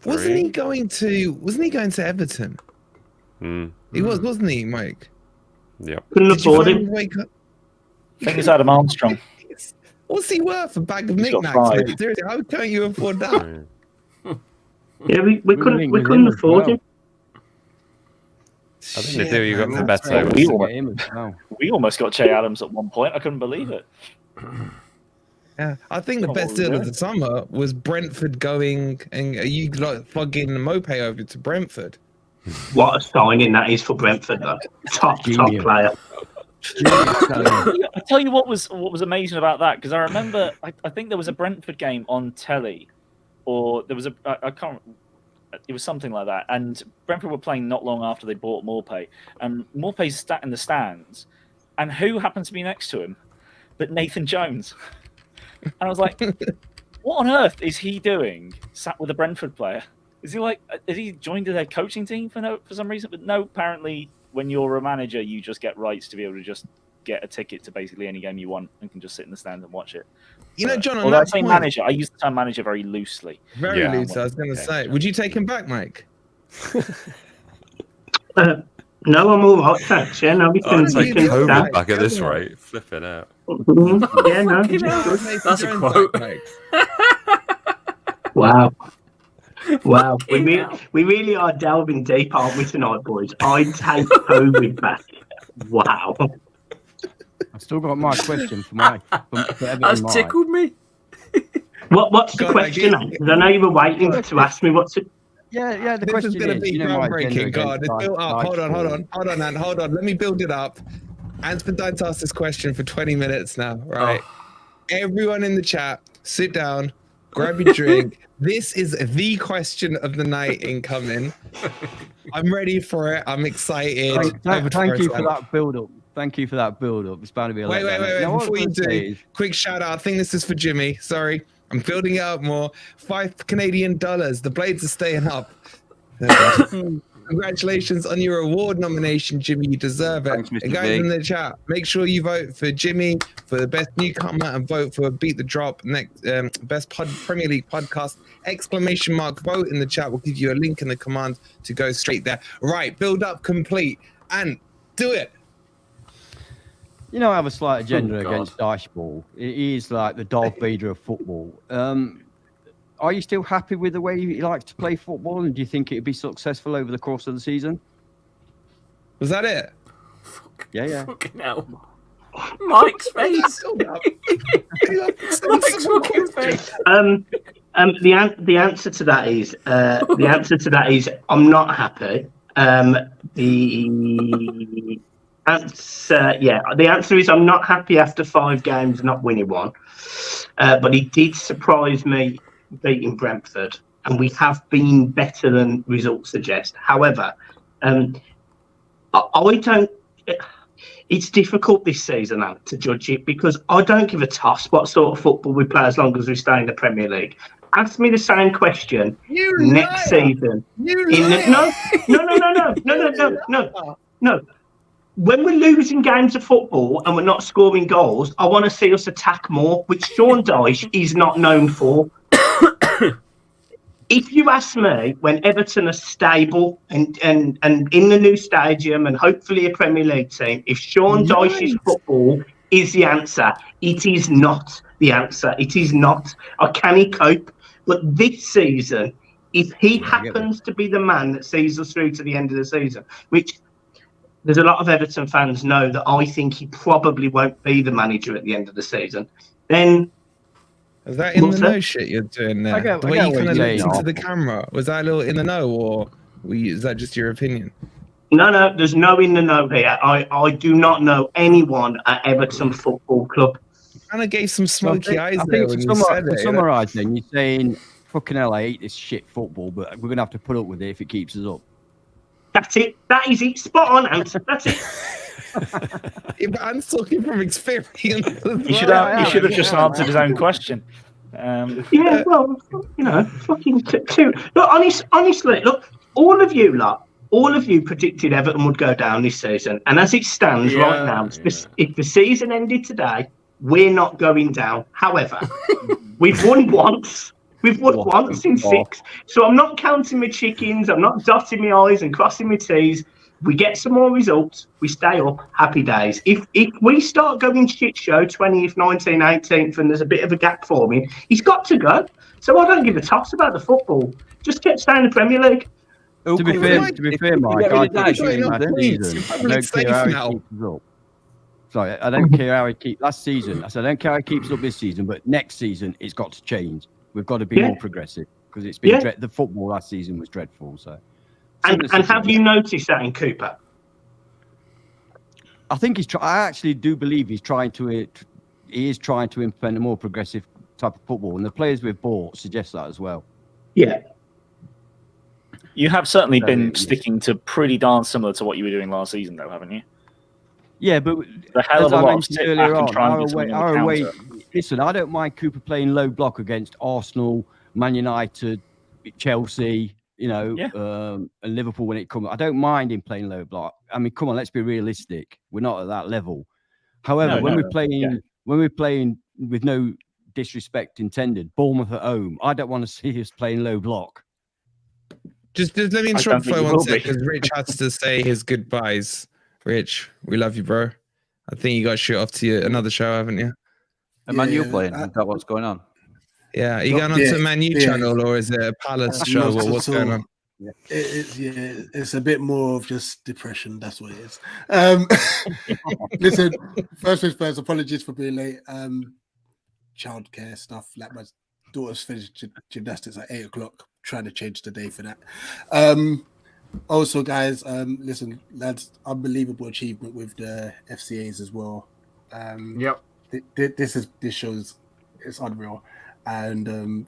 3. Wasn't he going to Everton? He was, wasn't he, Mike? Yep. Couldn't afford him. I think it's Adam Armstrong. What's he worth? A bag of knickknacks? Seriously, how can't you afford that? Yeah, we couldn't afford him. I think the deal you got for better. We almost got Che Adams at one point. I couldn't believe it. Yeah, I think the best deal of the summer was Brentford going and you like fucking Mope over to Brentford. What a signing that is for Brentford, though. Top player. I tell you what was amazing about that, because I remember I think there was a Brentford game on telly, or there was I can't. It was something like that, and Brentford were playing not long after they bought Morpay, and Morpay's sat in the stands, and who happened to be next to him but Nathan Jones? And I was like, what on earth is he doing sat with a Brentford player? Is he joined their coaching team for some reason? But no, apparently when you're a manager, you just get rights to be able to just get a ticket to basically any game you want and can just sit in the stand and watch it. You know, John, although I say manager, I use the term manager very loosely. Very loosely, I was going to say. Would you take him back, Mike? No, I'm all right, thanks. Yeah, no, we can take COVID back at this rate. Flipping out. Yeah, no. That's a quote. Wow. Wow. We really are delving deep, aren't we, tonight, boys? I take COVID back. Wow. I've still got my question for Mike. That's tickled me. What's the question? Because I know you were waiting to ask me what's it. Yeah. The this question is going to be groundbreaking. God, it's built up. Hold on, Ant. Hold on. Let me build it up. Ant's been dying to ask this question for 20 minutes now, right? Everyone in the chat, sit down. grab your drink. This is the question of the night incoming. I'm ready for it. I'm excited. Thank you for that build-up. Thank you for that build-up. It's bound to be a Wait. Now, Before you do, quick shout-out. I think this is for Jimmy. Sorry. I'm building it up more. $5 Canadian. The Blades are staying up. Congratulations on your award nomination, Jimmy. You deserve it. Thanks, Mr. And guys V. in the chat, make sure you vote for Jimmy for the best newcomer and vote for Beat the Drop next best Premier League podcast. ! Vote in the chat. We'll give you a link in the command to go straight there. Right, build up complete and do it. You know, I have a slight agenda against Diceball. It is like the Darth Vader of football. Are you still happy with the way he likes to play football, and do you think it'd be successful over the course of the season? Was that it? Yeah. Fucking hell. Mike's face. Mike's fucking face. The answer to that is I'm not happy. The answer is I'm not happy after 5 games not winning one. But he did surprise me beating Brentford, and we have been better than results suggest. However, I don't. It's difficult this season to judge it because I don't give a toss what sort of football we play as long as we stay in the Premier League. Ask me the same question next season. No. When we're losing games of football and we're not scoring goals, I want to see us attack more, which Sean Dyche is not known for. If you ask me, when Everton are stable and in the new stadium and hopefully a Premier League team, if Sean Dyche's football is the answer, it is not the answer. It is not. Can he cope? But this season, if he happens to be the man that sees us through to the end of the season, which there's a lot of Everton fans know that I think he probably won't be the manager at the end of the season, then... Is that in the know shit you're doing there? The way you kind of looked into the camera, was that a little in the know, or is that just your opinion? No, there's no in the know here. I do not know anyone at Everton Football Club. You kind of gave some smoky eyes there when you said it. Summarising, you're saying, fucking hell, I hate this shit football, but we're going to have to put up with it if it keeps us up. That's it. That is it. Spot on, Ant. That's it. Ant's talking from experience. He should have just answered his own question. Yeah, well, fucking two. Look, honestly, look, all of you predicted Everton would go down this season, and as it stands right now, if the season ended today, we're not going down. However, we've won once. We've won once in 6. So I'm not counting my chickens. I'm not dotting my I's and crossing my T's. We get some more results. We stay up. Happy days. If we start going shit show 20th, 19th, 18th, and there's a bit of a gap forming, he's got to go. So I don't give a toss about the football. Just stay in the Premier League. To be fair, Mike, I don't care how he keeps last season. I said I don't care how he keeps up this season, but next season it's got to change. We've got to be more progressive because it's been the football last season was dreadful. So, and have you noticed that in Cooper? I think I actually do believe he is trying to implement a more progressive type of football, and the players we've bought suggest that as well. Yeah. You have certainly been sticking to pretty darn similar to what you were doing last season, though, haven't you? Yeah, but the hell of a lot of sit back and try and do something on the counter. Listen, I don't mind Cooper playing low block against Arsenal, Man United, Chelsea, and Liverpool when it comes. I don't mind him playing low block. I mean, come on, let's be realistic. We're not at that level. However, when we're playing with no disrespect intended, Bournemouth at home, I don't want to see us playing low block. Just let me interrupt for 1 second because Rich has to say his goodbyes. Rich, we love you, bro. I think you got shoot off to another show, haven't you? Man U playing? Is that what's going on? Yeah, are you going on to Man U channel or is it a Palace show? Or what's going on? It's a bit more of just depression. That's what it is. Listen, first things first, apologies for being late. Childcare stuff. Like my daughter's finished gymnastics at 8 o'clock. Trying to change the day for that. Also, guys, listen, lads, unbelievable achievement with the FCAs as well. Yep. This shows it's unreal. and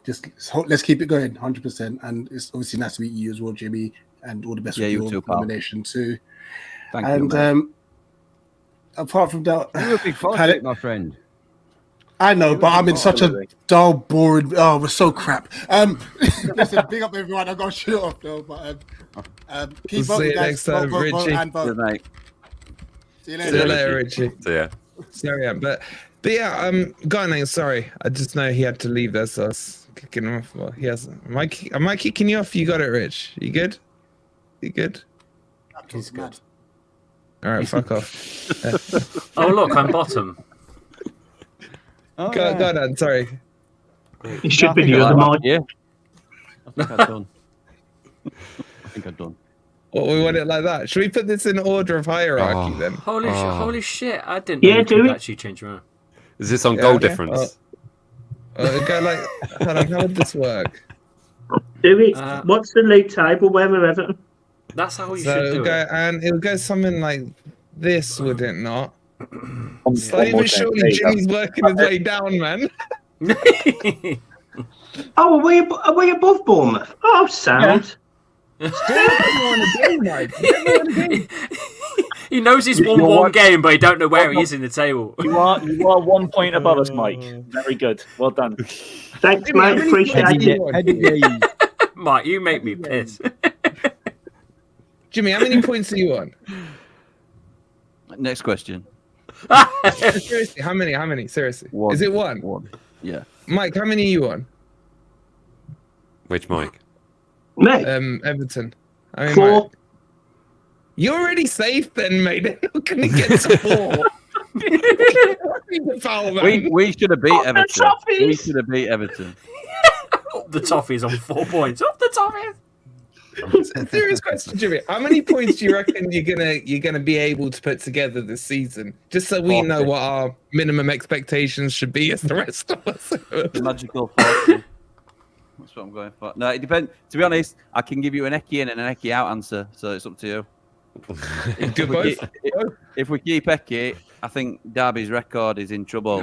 let's keep it going, 100%. And it's obviously nice to meet you as well, Jimmy, and all the best with you your too, pal. nomination too. Thank and you, apart from that, You're a big fan, my friend. I know, but I'm in such a dull, boring. Oh, we're so crap. Listen, big up everyone. I got to shoot off though, but keep We'll voting, see you guys. next time, Vote, Richie. and vote. mate. See you See you later. later, Richie. So yeah. Sorry, but yeah, Garnett, sorry. I just know he had to leave there, so I was kicking him off. Well, he has. Am I kicking you off? You got it, Rich. You good? You good? He's good. All right, fuck off. Oh look, I'm bottom. Oh, Go on, sorry. It should be the other mic. Yeah. I think I've done. Well, we want it like that. Should we put this in order of hierarchy then? Holy shit! I didn't Yeah, know you do could it. actually change around. Is this on Yeah, goal okay. difference? Go like, hold on, how would this work? Do it. Uh, What's the league table? Where we're Everton? That's how you So should it'll do go, it. and it'll go something like this, would it not? One Slowly more but thing. surely, There you go. Jimmy's working his way down, man. Oh, are we above Bournemouth? Oh, sound. He knows he's You- won you're one one- game, but he don't know where he is in the table. You are 1 point above us, Mike. Very good. Well done. Thanks, Jimmy, how mate. many Appreciate points do it. you want? Eddie, Mike, you make me piss. Jimmy, how many points are you on? Next question. Seriously, how many? Seriously. One. Is it one? One. Yeah. Mike, how many are you on? Which mic? Mate, Everton. I mean, 4. Mike, you're already safe then, mate. They're not going to get to 4. Foul, man. We should have beat Up the Everton. We toffees. should have beat Everton. Up the toffees on 4 points. Up the toffees. Serious question, Jimmy. How many points do you reckon you're gonna be able to put together this season? Just so we know 40. what our minimum expectations should be as the rest of us. The magical 40. That's what I'm going for. No, it depends. To be honest, I can give you an Eki in and an Eki out answer, so it's up to you. Do both? If we keep Eki, I think Derby's record is in trouble.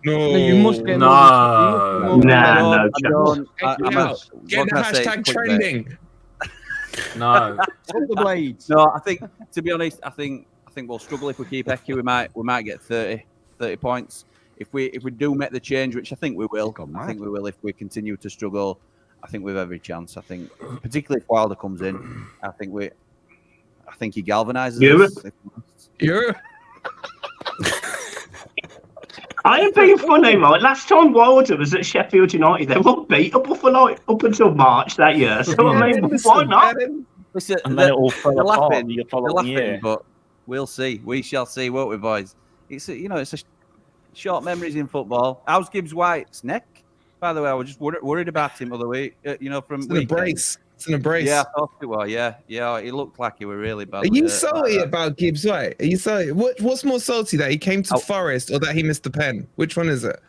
No, you must get No. Nah, no chance. Get the hashtag trending. No. Up the blades. No, I think to be honest, I think we'll struggle if we keep Eki. We might get 30 points. If we do make the change, which I think we will. I think we will if we continue to struggle. I think we've every chance. I think particularly if Wilder comes in, I think he galvanises us. You're I ain't being funny, mate. Last time Wilder was at Sheffield United, they were beatable for like up until March that year. So I mean, why not? Listen, And then it all fell they're apart laughing, the they're following laughing, year. but we'll see. We shall see, won't we, boys? It's a short memories in football. How's Gibbs White's neck? By the way, I was just worried about him the other week. From it's an brace. It's an embrace. Yeah, I thought it was. Yeah. He looked like he were really bad. Are you salty about Gibbs White? Are you salty? What's more salty, that he came to Oh. Forest or that he missed the pen? Which one is it?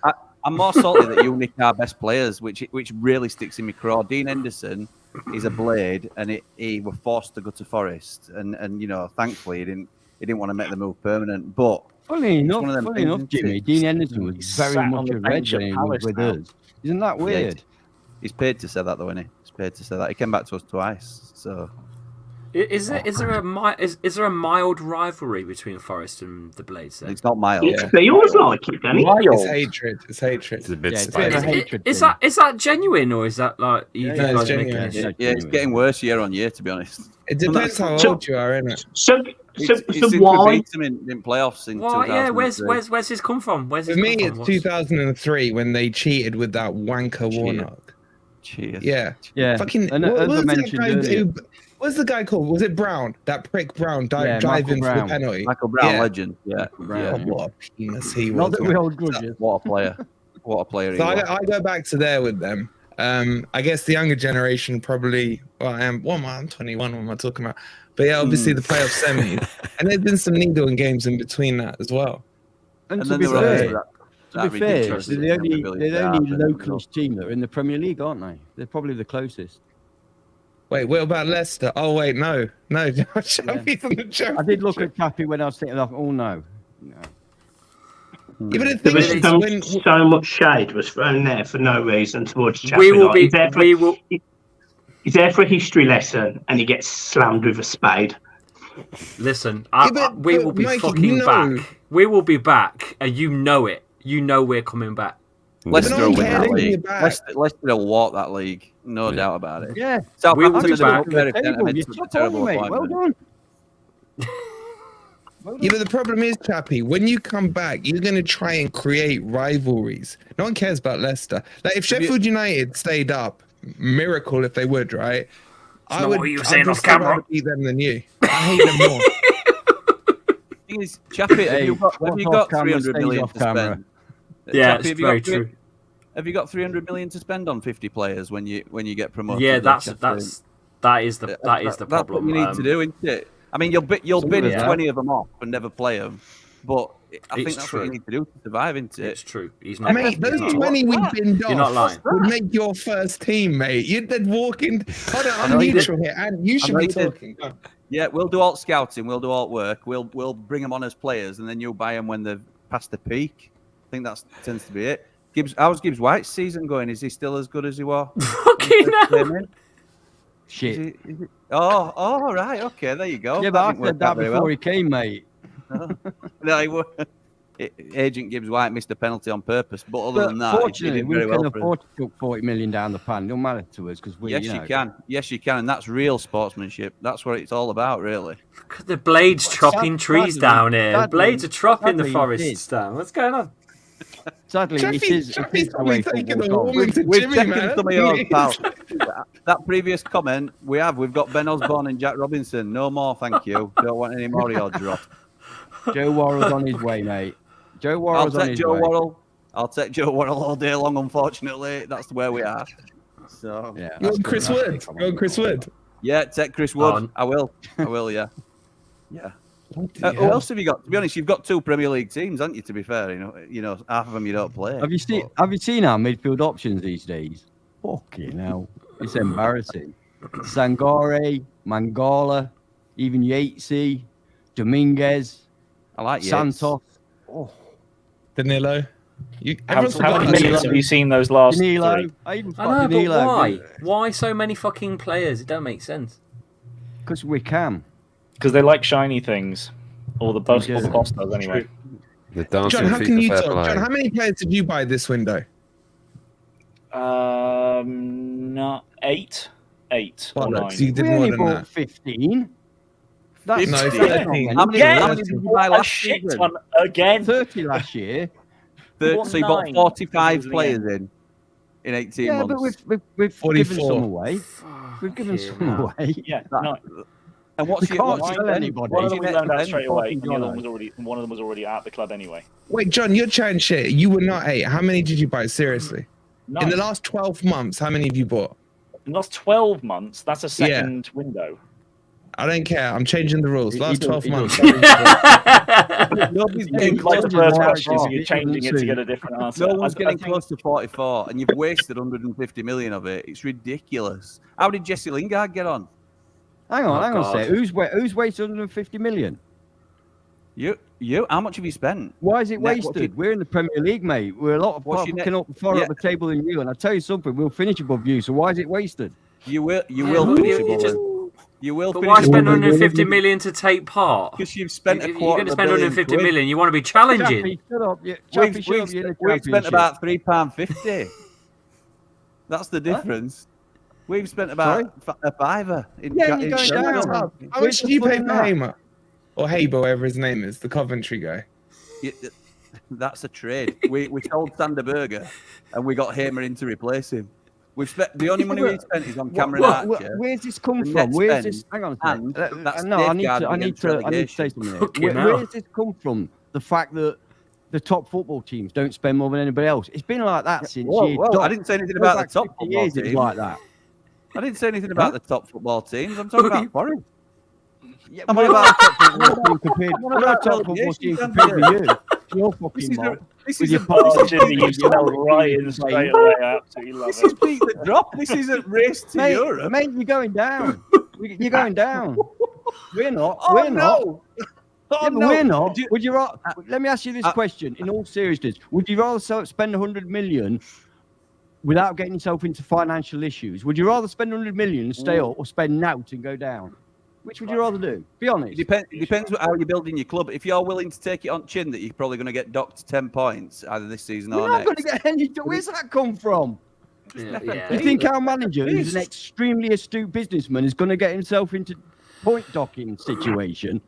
I'm more salty that you nick our best players, which really sticks in my craw. Dean Henderson is a blade, and he were forced to go to Forest, and thankfully he didn't want to make the move permanent. But Funny one of them enough, things, isn't Jimmy, it? Dean Henderson was He's very sat on much the a bench red at when he Palace was with now. us. Isn't that weird? he's paid to say that, though, isn't he? He's paid to say that. He came back to us twice, so. Is there a mild rivalry between Forest and the Blades then? It's not mild. It feels like it, doesn't it? It's hatred. It's hatred. It's a bit Yeah, it's spicy. a hatred Is thing. that genuine, or is that like you no, guys it's making genuine. this? Yeah, it's getting worse year on year, to be honest. It depends how So- old you are, innit? So It's since we why? beat him in playoffs in Well, yeah, 2003. where's his come from? Where's For his me, come it's from? 2003 when they cheated with that wanker Warnock. Cheers. Yeah. Yeah. Fucking. And what as I was that mentioned guy earlier, what's the guy called? Was it Brown? That prick Brown Yeah, diving Michael for the Brown. penalty. Michael Brown, Yeah. legend. Yeah. Brown. Yeah. Oh, what a penis he was. not that we man. hold grudges. What a player. What a player he So was. I go back to there with them. I guess the younger generation probably. Well, I'm 21. What am I talking about? But yeah, obviously the playoff semis, and there's been some needle games in between that as well. And And to then be there were fair, that to be fair, ridiculous they're the only Billy localist team that are in the Premier League, aren't they? They're probably the closest. Wait, what about Leicester? Oh wait, no, Shabby's on the joke. I did look at Cappy when I was thinking, like, oh no. Yeah, but the There thing was is, so much shade was thrown there for no reason towards Chappie. We will be. He's there for a history lesson, and he gets slammed with a spade. Listen, we will be Mikey, fucking back. We will be back, and you know it. You know we're coming back. Leicester will win that league. Leicester will walk that league, no doubt about it. Yeah, we will be back. Well done. Yeah, but the problem is, Chappie, when you come back, you're going to try and create rivalries. No one cares about Leicester. Like, if Sheffield United stayed up, miracle if they would, right? I would. What you saying off camera? Beat them than you. I hate them more. Thing is, Chappie, have you got 300 million to spend? Yeah, Chappie, it's very true. Have you got 300 million to spend on 50 players when you get promoted? Yeah, that is the problem. That's what you need to do, isn't it? I mean, you'll bin 20 of them off and never play them, but I think that's what you need to do to survive, isn't it? It's true. He's not. Mate, those 20 we binned off. You're not lying. Would make your first team, mate. You'd then walk in. Hold on, I'm neutral here, and you should be talking. Yeah, we'll do alt scouting. We'll do alt work. We'll bring them on as players, and then you'll buy them when they've passed the peak. I think that tends to be it. How's Gibbs White's season going? Is he still as good as he was? Fucking hell. Shit. Is he? Oh, right. Okay, there you go. Yeah, but I said that before he came, mate. No, he won't. Agent Gibbs White missed a penalty on purpose, but other than that, fortunately, we can afford to chuck 40 million down the pan. It don't matter to us because we. Yes, you can. Yes, you can, and that's real sportsmanship. That's what it's all about, really. Look at the blades chopping trees down here. Blades are chopping the forests down. What's going on? Sadly, Chappie's probably taking the woman to We've Jimmy, taken man. some of yours, pal. That previous comment, we've got Ben Osborne and Jack Robinson. No more, thank you. Don't want any more of your drop. Joe Worrell's on his way, mate. Joe Worrell's on his way. I'll take Joe Worrell all day long, unfortunately. That's where we are. So yeah, you want Chris Wood? You want Chris Wood? Yeah, take Chris Wood. I will, yeah. Yeah. Who else have you got? To be honest, you've got 2 Premier League teams, haven't you? To be fair, you know, half of them you don't play. Have you seen our midfield options these days? Fucking hell, it's embarrassing. Sangare, Mangala, even Yatesy, Dominguez. I like Santos. Oh, Danilo. How many minutes have you seen those last? Danilo. I even Danilo. But why? Why so many fucking players? It don't make sense. Because we can. Because they like shiny things, or the boss does anyway. The dancing John, how can you talk? John, how many players did you buy this window? Not 8 or 9. You did more than that. 15. That's 13. How many did you buy last season? Again. 30 last year. So you bought 45 players in 18 months. Yeah, but we've given some away. We've given some away. Yeah, no. And what's your anybody? One of them we learned out straight away, and one of them was already at the club anyway. Wait, John, you're chatting shit. You were not 8. How many did you buy? Seriously? 9. In the last 12 months, how many have you bought? In the last 12 months, that's a second window. I don't care. I'm changing the rules. Last 12 months. Nobody's getting close to the first question, so you're changing it to get a different answer. No one's getting close to 44, and you've wasted 150 million of it. It's ridiculous. How did Jesse Lingard get on? Hang on a sec. Who's wasted 150 million? You. How much have you spent? Why is it wasted? We're in the Premier League, mate. We're a lot of far up the table than you, and I tell you something, we'll finish above you. So why is it wasted? You will finish above. You will. But why spend 150 million to take part? Because you've spent a quarter. You're going to spend 150 million. You want to be challenging. Chappie, shut up. We've spent about £3.50. That's the difference. We've spent about a £5. You're going down. How much did you pay for Hamer? Or Haber, whatever his name is, the Coventry guy. That's a trade. We sold Sander Berger, and we got Hamer in to replace him. We've spent the only money we spent is on Cameron Archer. Where's this come from? Where's this? Hang on a second. I need to say something here. Where's this come from? The fact that the top football teams don't spend more than anybody else. It's been like that since I didn't say anything about the top football teams. It's like that. I didn't say anything about the top football teams. I'm talking about foreign. Yeah, what about the top football team compared to you? Your fucking mob. This is Jimmy, you smell right in straight away. I absolutely love it. This is beat the drop. This isn't race to Europe. Mate, you're going down. You're going down. We're not. We're not. Yeah, but we're not. Would you rather, let me ask you this question in all seriousness. Would you rather spend 100 million without getting yourself into financial issues? Would you rather spend 100 million and stay up or spend out and go down? Which would you rather do? Be honest. It depends how you're building your club. If you're willing to take it on chin that you're probably going to get docked 10 points either this season or We're next. not going to get any. Where's that come from? Yeah. You think our manager, who's an extremely astute businessman, is going to get himself into point docking situation?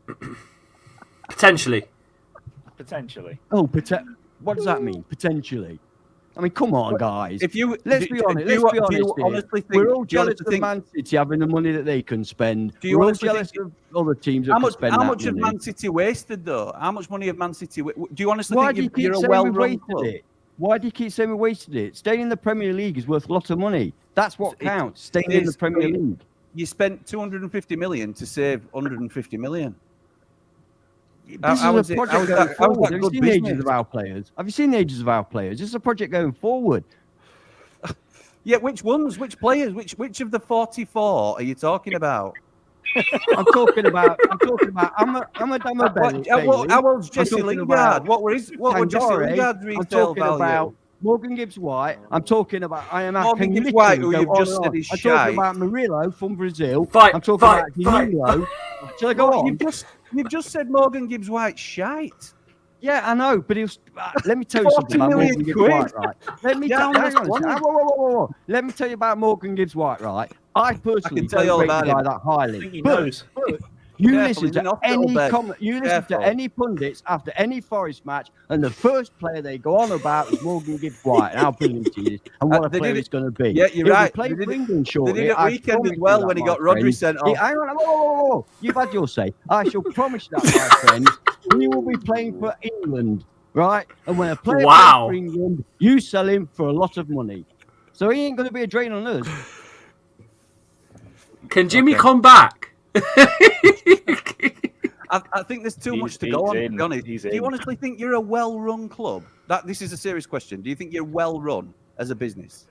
Potentially. Oh, what does that mean? Potentially. I mean, come on, guys. If you let's be honest. We're all jealous of Man City having the money that they can spend. We're all jealous of other teams that can spend How that much have money. Man City wasted, though? How much money have Man City? Do you honestly Why think do you you're keep a saying we well-run wasted club? it? Why do you keep saying we wasted it? Staying in the Premier League is worth a lot of money. That's what counts. Staying in the Premier League. You spent 250 million to save 150 million. This is a project going forward. Have you seen the ages of our players? Have you seen the ages of our players? This is a project going forward. Yeah, which ones? Which players? Which of the 44 are you talking about? I'm talking about. I'm a Belly. How old's Jesse Lingard? What were Jesse Lingard's retail value? About Morgan Gibbs-White. I'm talking about. Morgan Gibbs-White, who you've just said is shite. I'm talking about Murillo from Brazil. I'm talking about Danilo. Shall I go on? You've just said Morgan Gibbs-White shite. Yeah, I know, but let me tell you something about Morgan Gibbs-White, right? Let me Let me tell you about Morgan Gibbs-White, right? I personally don't rate the guy that highly. But you listen to any pundits after any Forest match, and the first player they go on about is Morgan Gibbs-White and how brilliant he is and what a player he's going to be. Yeah, you're right. They did it at weekend as well when he got Rodri sent off. Hang on, you've had your say. I shall promise you that, my friend. He will be playing for England, right? And when a player plays for England, you sell him for a lot of money. So he ain't going to be a drain on us. Can Jimmy come back? I think there's too much to go on, to be honest. Do you honestly think you're a well-run club? This is a serious question. Do you think you're well-run as a business?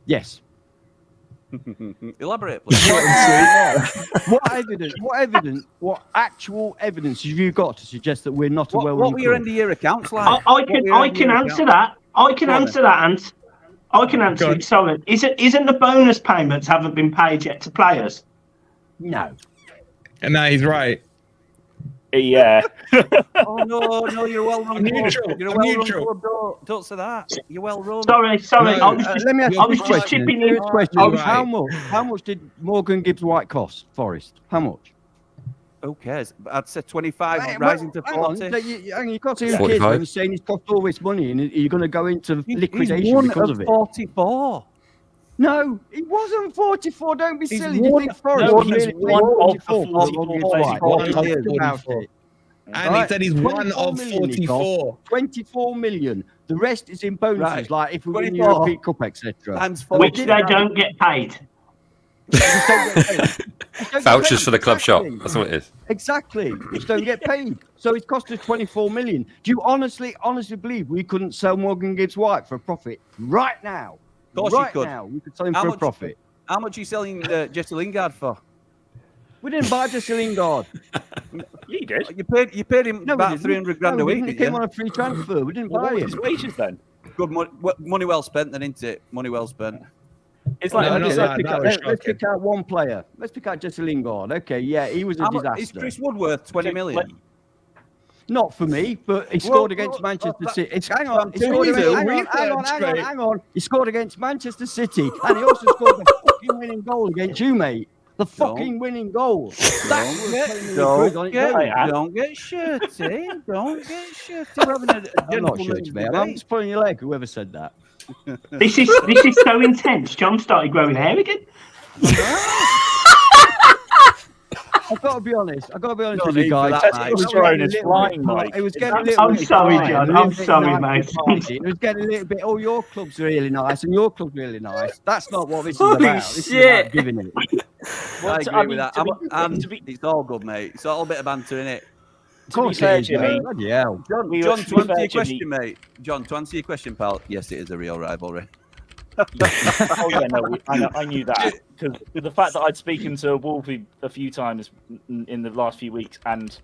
Yes. Elaborate, please. What actual evidence have you got to suggest that we're not a well-run club? What were your end-of-year accounts like? I can answer that. I can answer it. Sorry, isn't the bonus payments haven't been paid yet to players? No. And now he's right. Yeah. Oh no, you're well run. You're a well run club. Don't say that. You're well run. Sorry. No, let me ask you a question. Chipping in. How much did Morgan Gibbs-White cost Forest? How much? Who cares? I'd say 25, rising to 40. You can't say who cares when he's saying he's cost all this money and you're going to go into liquidation because of it. 44. No, he wasn't 44. Don't be silly. He's one of the 44. And he said he's one of 44. 24 million. The rest is in bonuses, like if we win the European Cup, etc. Which they don't get paid. Vouchers for the club shop. That's what it is. Exactly. Which don't get paid. So it's cost us 24 million. Do you honestly believe we couldn't sell Morgan Gibbs-White for a profit right now? Of course you could. Now, we could sell him for a profit. How much are you selling Jesse Lingard for? We didn't buy Jesse Lingard. You did. You paid him about 300 grand a week. He came on a free transfer. We didn't buy him. His wages then. Good money well spent, then, isn't it? Money well spent. It's like let's pick out one player. Let's pick out Jesse Lingard. Okay, yeah, he was a disaster. Is Chris Woodworth 20 million? Not for me, but he scored against Manchester City. Hang on. He scored against Manchester City, and he also scored the fucking winning goal against you, mate. The fucking winning goal. Don't get shirty. Don't get shirty. I'm not shirty, mate. I'm just pulling your leg. Whoever said that. This is so intense. John started growing hair again. I've got to be honest with you guys. It was getting a little I'm sorry, John. I'm sorry, mate. It was getting a little bit, your club's really nice and your club's really nice. That's not what this is about. This is about giving it. I agree with that. It's all good, mate. It's all a bit of banter, innit? To be fair, Jimmy. John, to answer your question, mate. John, to answer your question, pal. Yes, it is a real rivalry. Oh yeah, no, I knew that because the fact that I'd spoken to Wolfie a few times in the last few weeks, and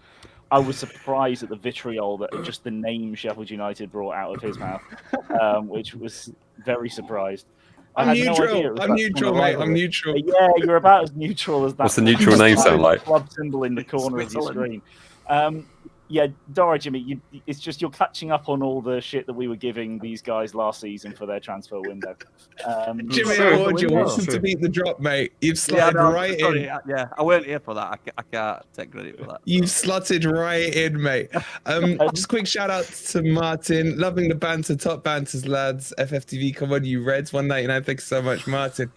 I was surprised at the vitriol that just the name Sheffield United brought out of his mouth, which was very surprised. I'm neutral. I'm neutral, mate. I'm neutral. Yeah, you're about as neutral as that. What's the neutral name sound like? Club symbol in the corner of your screen. Yeah, Dora, Jimmy, it's just you're catching up on all the shit that we were giving these guys last season for their transfer window. Jimmy, I warned you once to beat the drop, mate. You've slotted right in. Yeah, I weren't here for that. I can't take credit for that. You've slotted right in, mate. Just quick shout out to Martin. Loving the banter, top banters, lads. FFTV, come on, you Reds. 199. Thanks so much, Martin.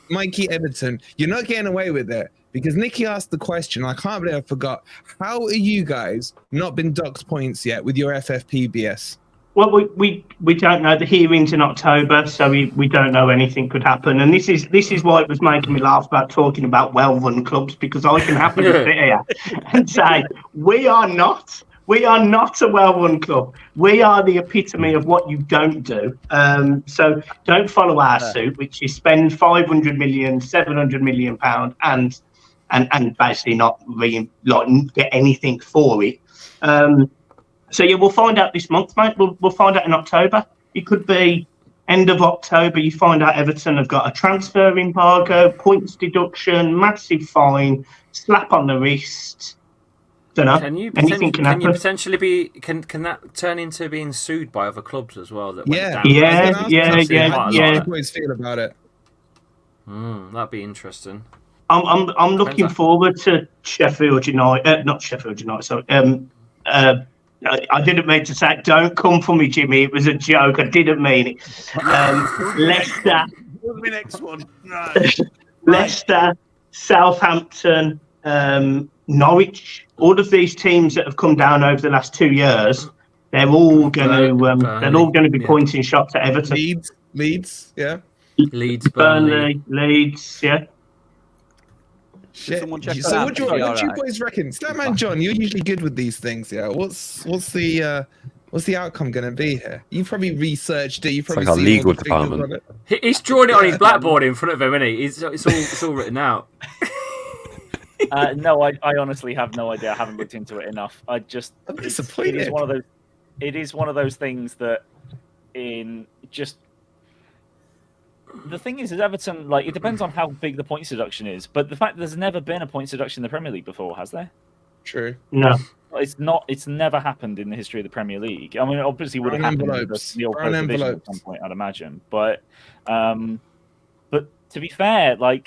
Mikey Everton, you're not getting away with it. Because Nikki asked the question, I can't believe I forgot. How are you guys not been docked points yet with your FFPBS? Well, we don't know. The hearing's in October, so we don't know anything could happen. And this is why it was making me laugh about talking about well-run clubs, because I can happily sit here and say we are not a well-run club. We are the epitome of what you don't do. So don't follow our suit, which is spend 500 million, 700 million pound and basically not really get anything for it. So yeah, we'll find out this month, mate. We'll find out in October. It could be end of October. You find out Everton have got a transfer embargo, points deduction, massive fine, slap on the wrist. Don't know. Anything can happen. Can you potentially be? Can that turn into being sued by other clubs as well? That yeah. How do you boys feel about it? That'd be interesting. I'm looking forward to Sheffield United. Not Sheffield United. Sorry. I didn't mean to say. Don't come for me, Jimmy. It was a joke. I didn't mean it. Leicester. What's the next one? No. Leicester, Southampton, Norwich. All of these teams that have come down over the last 2 years, they're all going to be pointing shots at Everton. Leeds, yeah. Leeds, Burnley, Leeds, yeah. Shit. So what do you boys reckon? Statman John, you're usually good with these things, yeah. What's the outcome going to be here? You probably researched it. You probably like our legal department. He's drawn it on his blackboard in front of him, isn't he? It's all written out. No, I honestly have no idea. I haven't looked into it enough. I'm disappointed. It is one of those things that the thing is Everton, it depends on how big the points deduction is, but the fact that there's never been a points deduction in the Premier League before, has there? True. No. It's never happened in the history of the Premier League. I mean, it obviously would have happened in the old First Division at some point, I'd imagine. But to be fair, I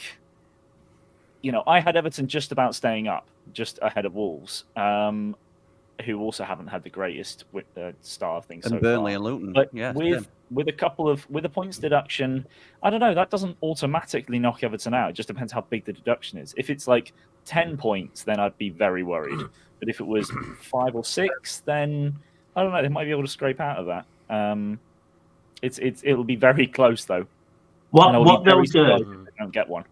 had Everton just about staying up, just ahead of Wolves, who also haven't had the greatest start of things. And so Burnley far. and Luton. But with a points deduction, I don't know, that doesn't automatically knock Everton out. It just depends how big the deduction is. If it's 10 points, then I'd be very worried. But if it was 5 or 6, then I don't know, they might be able to scrape out of that. It'll be very close though. What they'll do? They don't get one.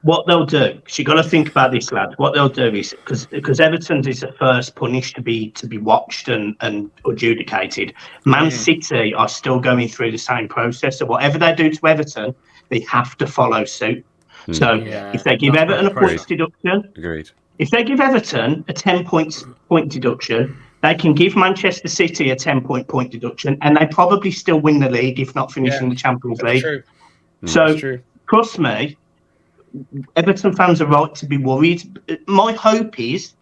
What they'll do, because you've got to think about this, lad. What they'll do is because Everton's is the first punish to be watched and adjudicated. Man City are still going through the same process. So whatever they do to Everton, they have to follow suit. So if they give Everton a points deduction, agreed. If they give Everton a 10-point deduction, they can give Manchester City a 10-point deduction, and they probably still win the league, if not finishing the Champions League. True. So trust me. Everton fans are right to be worried. My hope is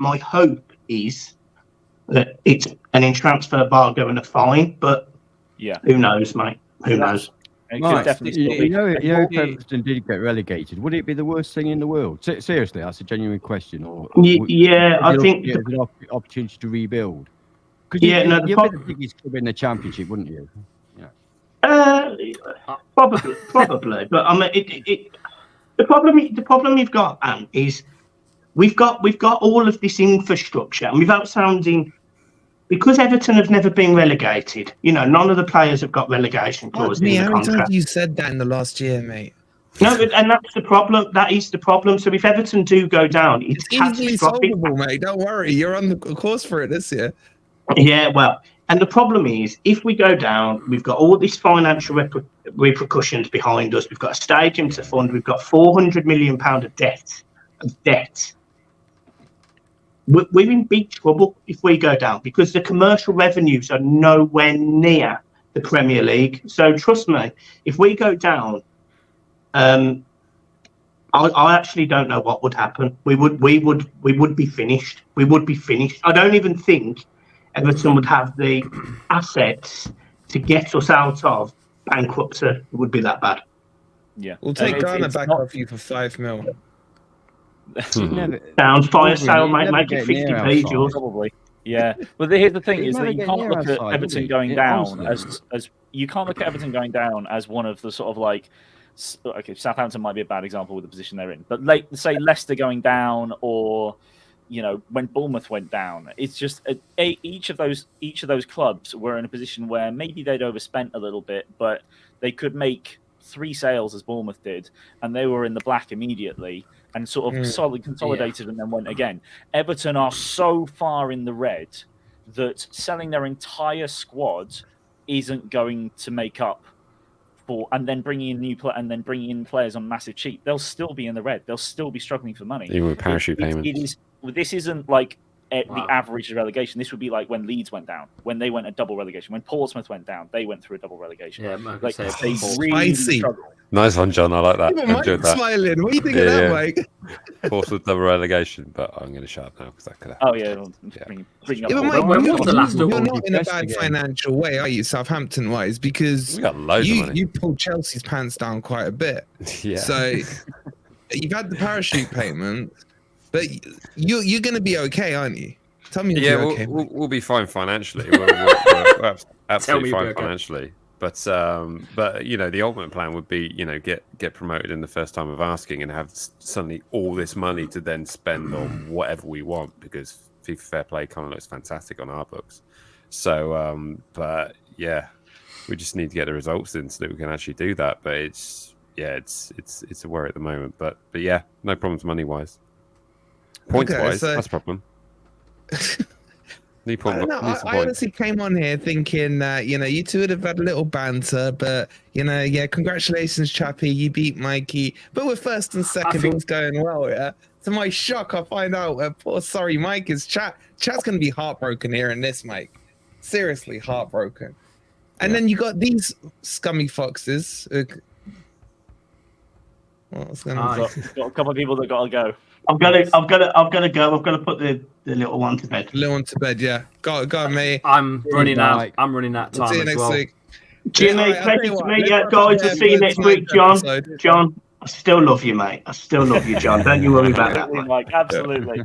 that it's an in-transfer embargo and a fine, but who knows, mate? Who knows? Mike, if Everton did get relegated, would it be the worst thing in the world? Seriously, that's a genuine question. Or I think there's an opportunity to rebuild. You'd be the biggest club in the Championship, wouldn't you? Probably, but I mean, the problem we've got, Anne, is we've got all of this infrastructure, and without sounding, because Everton have never been relegated, none of the players have got relegation clauses in the contract. How many times you said that in the last year, mate? No, and that's the problem. That is the problem. So if Everton do go down, it's easily solvable, mate. Don't worry, you're on the course for it this year. Yeah, well, and the problem is, if we go down, we've got all these financial repercussions behind us. We've got a stadium to fund. We've got £400 million of debt. we're in big trouble if we go down, because the commercial revenues are nowhere near the Premier League. So trust me, if we go down, I actually don't know what would happen. We would be finished. We would be finished. I don't even think Everton would have the assets to get us out of bankruptcy. It would be that bad. Yeah, we'll take Ghana back off you for $5 million. Down fire sale, mate. Make it 50p, yours. Probably. Yeah. Well, here's the thing: is that you can't look at Everton going down as you can't look at Everton going down as one of the sort of like. Okay, Southampton might be a bad example with the position they're in, but like say Leicester going down, or when Bournemouth went down, it's just each of those clubs were in a position where maybe they'd overspent a little bit, but they could make 3 sales as Bournemouth did, and they were in the black immediately and sort of consolidated and then went again. Everton are so far in the red that selling their entire squad isn't going to make up. And then bringing in players on massive cheap, they'll still be in the red. They'll still be struggling for money. Even with parachute payments. This isn't like the average of relegation. This would be like when Leeds went down, when they went a double relegation. When Portsmouth went down, they went through a double relegation. Yeah, like they really struggled. Nice one, John. I like that. Even Mike's smiling. What do you think of that, Mike? Portsmouth double relegation, but I'm going to shut up now because that could happen. Oh yeah, bring up. Mike, you're not in a bad financial way, are you, Southampton-wise? Because we got loads of money. You pulled Chelsea's pants down quite a bit. Yeah. So you've had the parachute payment, but you're going to be okay, aren't you? Tell me you're okay. We'll be fine financially. We're absolutely fine financially. But the ultimate plan would be, get promoted in the first time of asking and have suddenly all this money to then spend on whatever we want, because FIFA Fair Play kind of looks fantastic on our books. So, but yeah, we just need to get the results in so that we can actually do that. But it's a worry at the moment. But yeah, no problems money wise. Points wise, that's a problem. I honestly came on here thinking that you two would have had a little banter, but congratulations, Chappie, you beat Mikey, but we're first and second, all's going well. Yeah, to my shock, I find out poor sorry Mike is chat's gonna be heartbroken hearing this, Mike. Seriously heartbroken. And then you got these scummy foxes. What's going on? Got a couple of people that gotta go. I've got to go. I've got to put the little one to bed. Little one to bed, yeah. Go on, mate. I'm running out. I'm running out time. See you next week. Jimmy, pleasure to meet you, guys. I'll see you next week, John. John, I still love you, mate. I still love you, John. Don't you worry about that, Mike. Absolutely.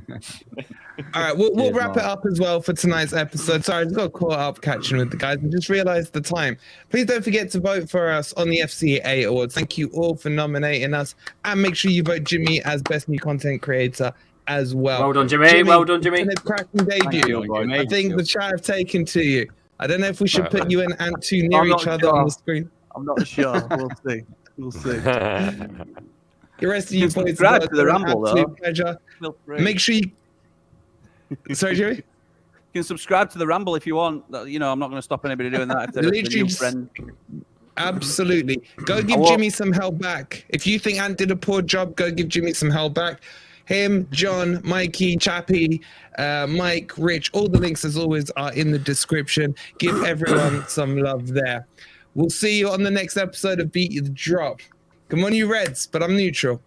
All right, we'll wrap it up as well for tonight's episode. Sorry, I just got caught up catching with the guys and just realized the time. Please don't forget to vote for us on the FCA Awards. Thank you all for nominating us, and make sure you vote Jimmy as Best New Content Creator as well. Well done, Jimmy. Well done, Jimmy. It's a cracking debut. I think the chat have taken to you. I don't know if we should put you and Ant too near each other on the screen. I'm not sure. We'll see. We'll see. The rest of you boys, subscribe to the Ramble, absolute pleasure. Make sure you. Sorry, Jerry. You can subscribe to the Ramble if you want. I'm not going to stop anybody doing that. If they're a new friend. Absolutely. Go give Jimmy some help back. If you think Ant did a poor job, go give Jimmy some help back. Him, John, Mikey, Chappie, Mike, Rich, all the links as always are in the description. Give everyone some love there. We'll see you on the next episode of Beat You the Drop. Come on, you Reds, but I'm neutral.